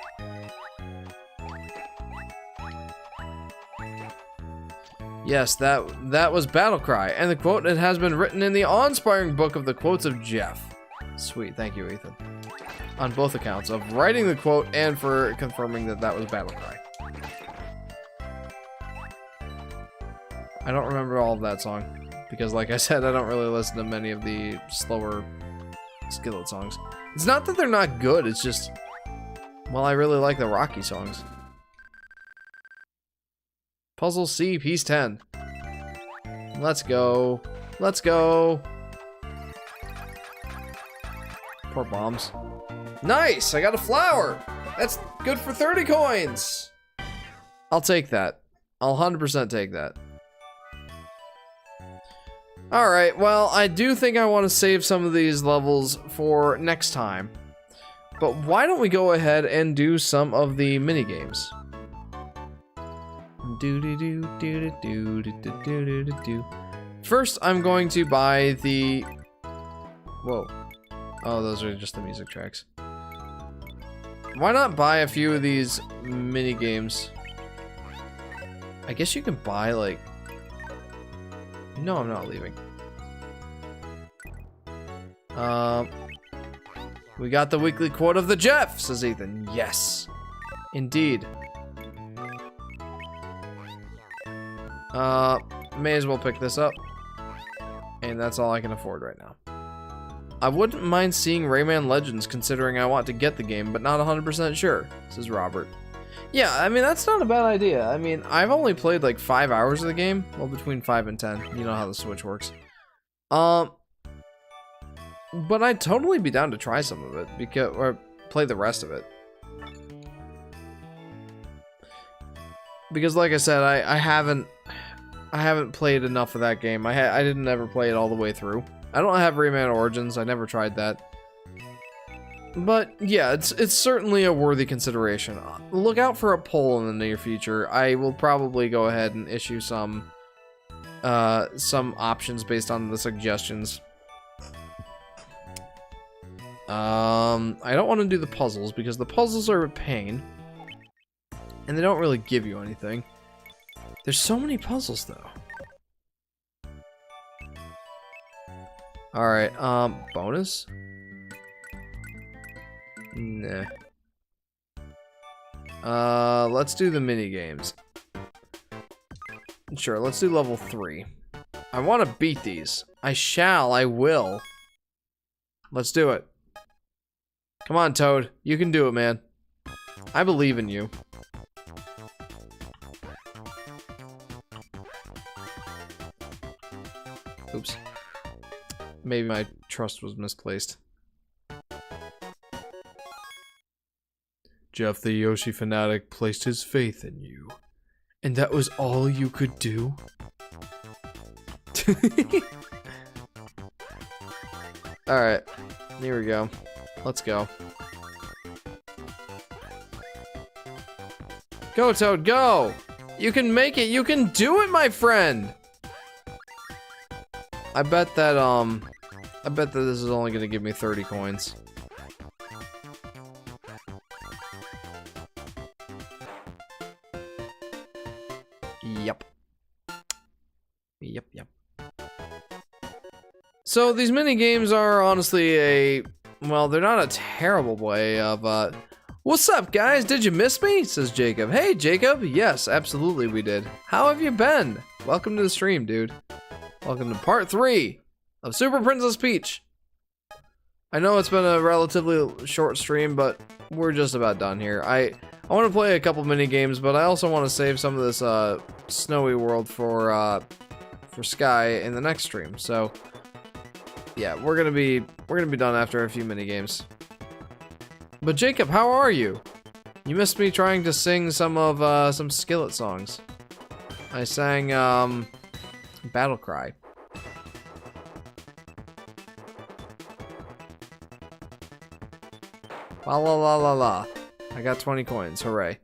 Yes, that was Battle Cry, and the quote, it has been written in the awe-inspiring book of the quotes of Jeff. Sweet, thank you, Ethan. On both accounts, of writing the quote and for confirming that that was Battle Cry. I don't remember all of that song, because like I said, I don't really listen to many of the slower Skillet songs. It's not that they're not good, it's just, well, I really like the Rocky songs. Puzzle C, piece 10. Let's go. Let's go. Poor bombs. Nice! I got a flower! That's good for 30 coins! I'll take that. I'll 100% take that. Alright, well, I do think I want to save some of these levels for next time. But why don't we go ahead and do some of the mini-games? First, I'm going to buy the... Whoa. Oh, those are just the music tracks. Why not buy a few of these mini games? I guess you can buy, like... No, I'm not leaving. We got the weekly quote of the Jeff, says Ethan. Yes. Indeed. May as well pick this up. And that's all I can afford right now. I wouldn't mind seeing Rayman Legends considering I want to get the game, but not 100% sure, says Robert. Yeah, I mean, that's not a bad idea. I mean, I've only played like 5 hours of the game. Well, between 5 and 10. You know how the Switch works. But I'd totally be down to try some of it, because, or play the rest of it. Because like I said, I haven't played enough of that game. I didn't ever play it all the way through. I don't have Rayman Origins. I never tried that. But yeah, it's certainly a worthy consideration. Look out for a poll in the near future. I will probably go ahead and issue some options based on the suggestions. I don't want to do the puzzles because the puzzles are a pain. And they don't really give you anything. There's so many puzzles though. Alright, bonus? Nah. Let's do the mini games. Sure, let's do level 3. I want to beat these. I will. Let's do it. Come on, Toad. You can do it, man. I believe in you. Oops. Maybe my trust was misplaced. Jeff the Yoshi Fanatic placed his faith in you. And that was all you could do? Alright. Here we go. Let's go. Go, Toad, go! You can make it! You can do it, my friend! I bet that this is only gonna give me 30 coins. Yep. Yep. So these mini games are honestly well, they're not a terrible way of what's up, guys? Did you miss me? Says Jacob. Hey, Jacob. Yes, absolutely we did. How have you been? Welcome to the stream, dude. Welcome to part 3 of Super Princess Peach. I know it's been a relatively short stream, but we're just about done here. I want to play a couple mini games, but I also want to save some of this snowy world for Sky in the next stream. So yeah, we're gonna be done after a few mini games. But Jacob, how are you? You missed me trying to sing some Skillet songs. I sang Battle Cry. La la la la la. I got 20 coins. Hooray.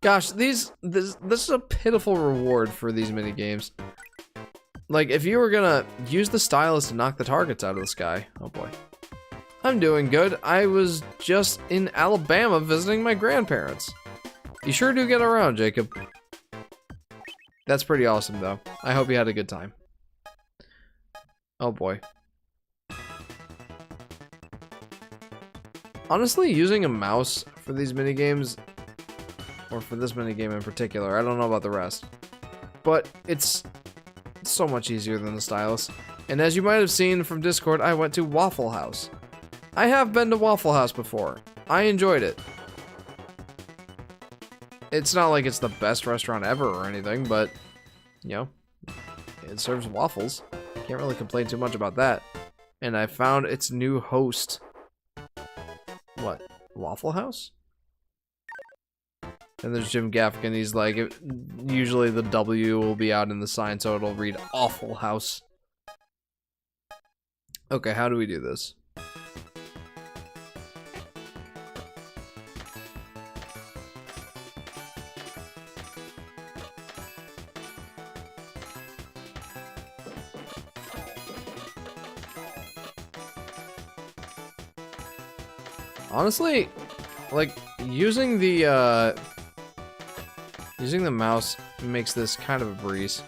Gosh, this is a pitiful reward for these mini games. Like, if you were gonna use the stylus to knock the targets out of the sky. Oh boy. I'm doing good. I was just in Alabama visiting my grandparents. You sure do get around, Jacob. That's pretty awesome, though. I hope you had a good time. Oh boy. Honestly, using a mouse for these minigames, or for this minigame in particular, I don't know about the rest, but it's so much easier than the stylus. And as you might have seen from Discord, I went to Waffle House. I have been to Waffle House before. I enjoyed it. It's not like it's the best restaurant ever or anything, but, you know, it serves waffles. Can't really complain too much about that. And I found its new host. What? Waffle House? And there's Jim Gaffigan. He's like, usually the W will be out in the sign, so it'll read Awful House. Okay, how do we do this? Honestly, like, using the mouse makes this kind of a breeze.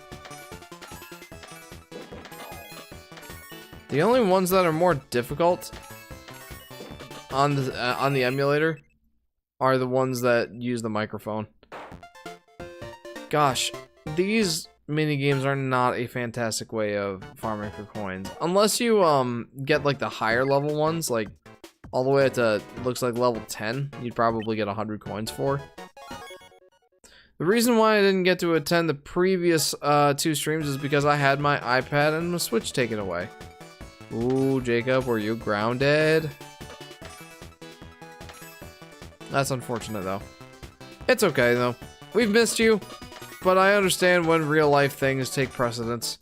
The only ones that are more difficult on the emulator are the ones that use the microphone. Gosh, these mini games are not a fantastic way of farming for coins, unless you get like the higher level ones, like all the way up to, looks like level 10, you'd probably get 100 coins for. The reason why I didn't get to attend the previous 2 streams is because I had my iPad and my Switch taken away. Ooh, Jacob, were you grounded? That's unfortunate, though. It's okay, though. We've missed you, but I understand when real-life things take precedence.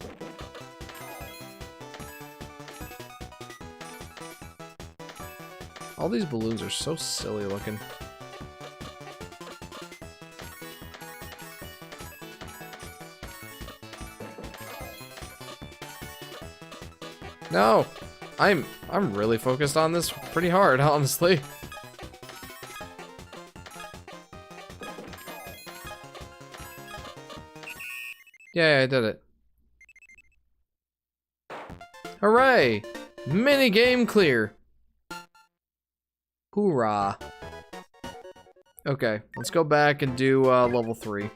All these balloons are so silly looking. No, I'm really focused on this pretty hard, honestly. Yeah, I did it. Hooray! Mini game clear. Hoorah. Okay, let's go back and do level 3.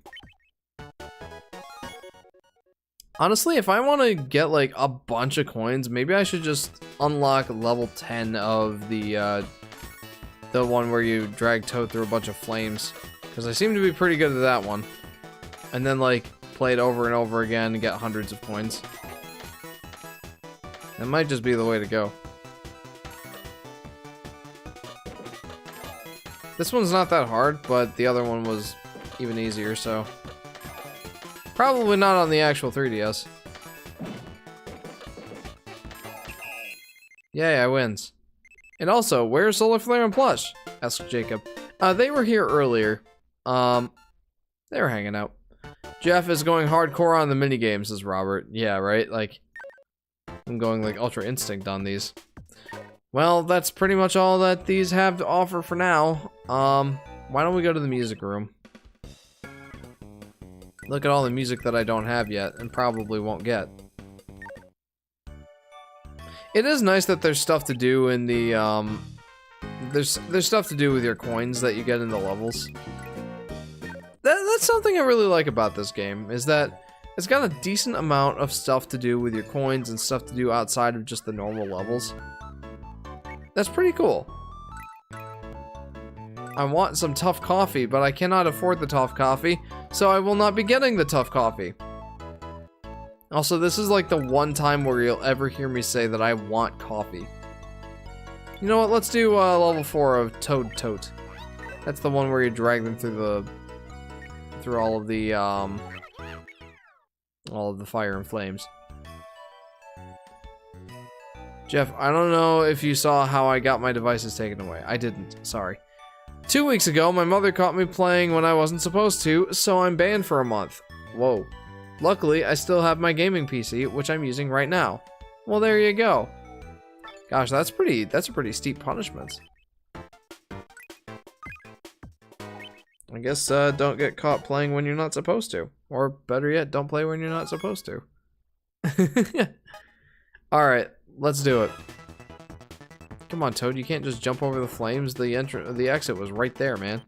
Honestly, if I want to get like a bunch of coins, maybe I should just unlock level 10 of the The one where you drag Toad through a bunch of flames. Because I seem to be pretty good at that one. And then, like, play it over and over again and get hundreds of coins. That might just be the way to go. This one's not that hard, but the other one was even easier, so... Probably not on the actual 3DS. Yay, I wins. And also, where's Solar Flare and Plush? Asked Jacob. They were here earlier. They were hanging out. Jeff is going hardcore on the minigames, says Robert. Yeah, right? Like, I'm going like Ultra Instinct on these. Well, that's pretty much all that these have to offer for now. Why don't we go to the music room? Look at all the music that I don't have yet, and probably won't get. It is nice that there's stuff to do in the, there's stuff to do with your coins that you get in the levels. That's something I really like about this game, is that it's got a decent amount of stuff to do with your coins and stuff to do outside of just the normal levels. That's pretty cool. I want some tough coffee, but I cannot afford the tough coffee, so I will not be getting the tough coffee. Also, this is like the one time where you'll ever hear me say that I want coffee. You know what, let's do level 4 of Toad Tote. That's the one where you drag them through all of the fire and flames. Jeff, I don't know if you saw how I got my devices taken away. I didn't, sorry. 2 weeks ago, my mother caught me playing when I wasn't supposed to, so I'm banned for a month. Whoa. Luckily, I still have my gaming PC, which I'm using right now. Well, there you go. Gosh, that's a pretty steep punishment. I guess, don't get caught playing when you're not supposed to. Or, better yet, don't play when you're not supposed to. Alright, let's do it. Come on, Toad, you can't just jump over the flames. The exit was right there, man.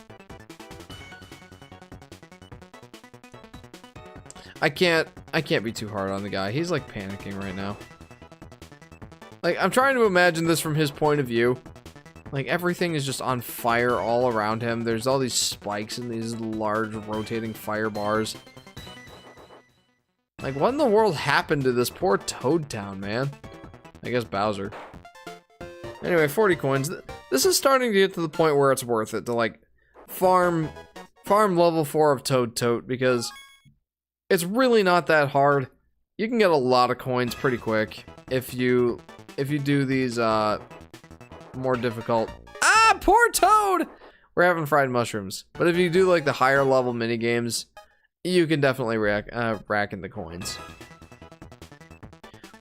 I can't be too hard on the guy. He's like panicking right now. Like, I'm trying to imagine this from his point of view. Like, everything is just on fire all around him. There's all these spikes and these large rotating fire bars. Like, what in the world happened to this poor Toad Town, man? I guess Bowser. Anyway, 40 coins. This is starting to get to the point where it's worth it to, like, farm level 4 of Toad Tote, because it's really not that hard. You can get a lot of coins pretty quick if you do these more difficult. Ah, poor Toad! We're having fried mushrooms. But if you do like the higher level mini games, you can definitely rack in the coins.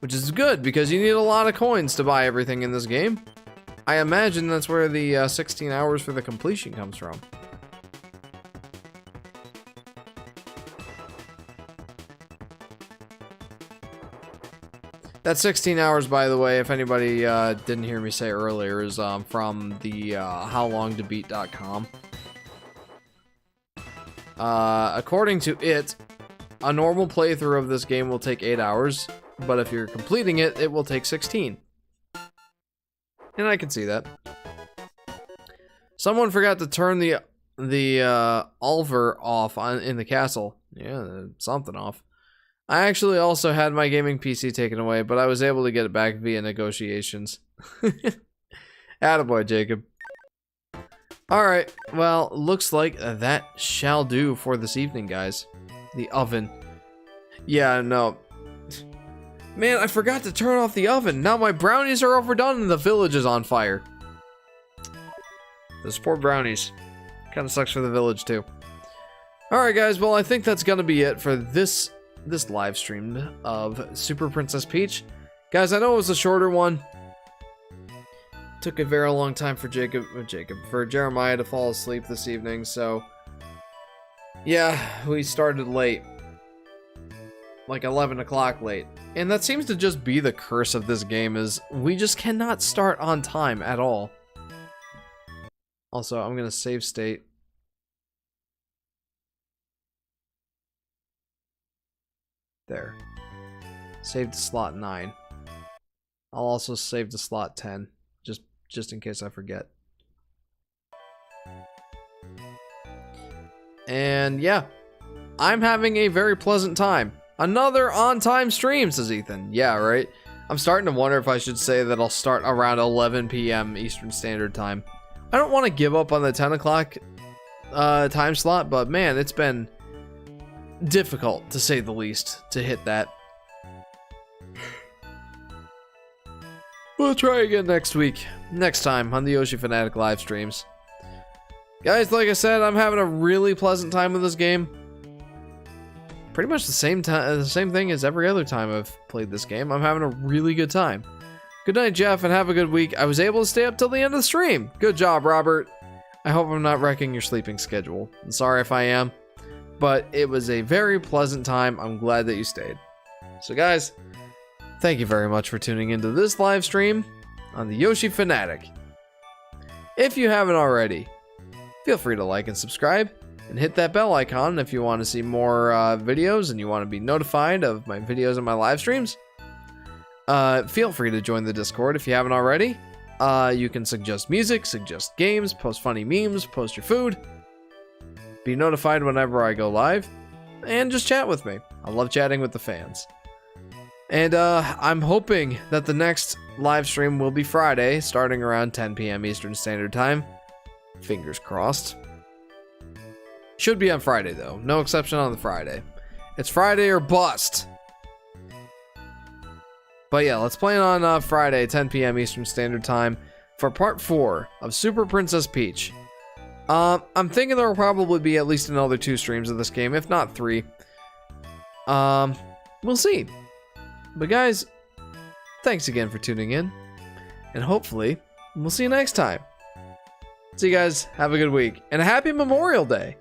Which is good, because you need a lot of coins to buy everything in this game. I imagine that's where the 16 hours for the completion comes from. That 16 hours, by the way, if anybody didn't hear me say earlier, is from the howlongtobeat.com. According to it, a normal playthrough of this game will take 8 hours, but if you're completing it, it will take 16. And I can see that. Someone forgot to turn the Ulver off in the castle. Yeah, something off. I actually also had my gaming PC taken away, but I was able to get it back via negotiations. Attaboy, Jacob. Alright, well, looks like that shall do for this evening, guys. The oven. Yeah, no. Man, I forgot to turn off the oven. Now my brownies are overdone and the village is on fire. Those poor brownies. Kinda sucks for the village, too. Alright, guys, well, I think that's gonna be it for this live stream of Super Princess Peach. Guys, I know it was a shorter one. Took a very long time for for Jeremiah to fall asleep this evening, so yeah, we started late. Like 11 o'clock late. And that seems to just be the curse of this game, is we just cannot start on time at all. Also, I'm gonna save state. There. Save to slot 9. I'll also save to slot 10, just in case I forget. And yeah, I'm having a very pleasant time. Another on-time stream, says Ethan. Yeah, right? I'm starting to wonder if I should say that I'll start around 11 p.m. Eastern Standard Time. I don't want to give up on the 10 o'clock time slot, but man, it's been difficult, to say the least, to hit that. We'll try again next week. Next time on the Yoshi Fanatic live streams. Guys, like I said, I'm having a really pleasant time with this game. Pretty much the same thing as every other time I've played this game. I'm having a really good time. Good night, Jeff, and have a good week. I was able to stay up till the end of the stream. Good job, Robert. I hope I'm not wrecking your sleeping schedule. I'm sorry if I am, but it was a very pleasant time. I'm glad that you stayed. So guys, thank you very much for tuning into this live stream on the Yoshi Fanatic. If you haven't already, feel free to like and subscribe. And hit that bell icon if you want to see more videos and you want to be notified of my videos and my live streams. Feel free to join the Discord if you haven't already. You can suggest music, suggest games, post funny memes, post your food. Be notified whenever I go live. And just chat with me. I love chatting with the fans. And I'm hoping that the next live stream will be Friday, starting around 10 p.m. Eastern Standard Time. Fingers crossed. Should be on Friday, though. No exception on the Friday. It's Friday or bust. But yeah, let's plan on Friday, 10 p.m. Eastern Standard Time for part 4 of Super Princess Peach. I'm thinking there will probably be at least another 2 streams of this game, if not 3. We'll see. But guys, thanks again for tuning in. And hopefully, we'll see you next time. See you guys. Have a good week. And a happy Memorial Day.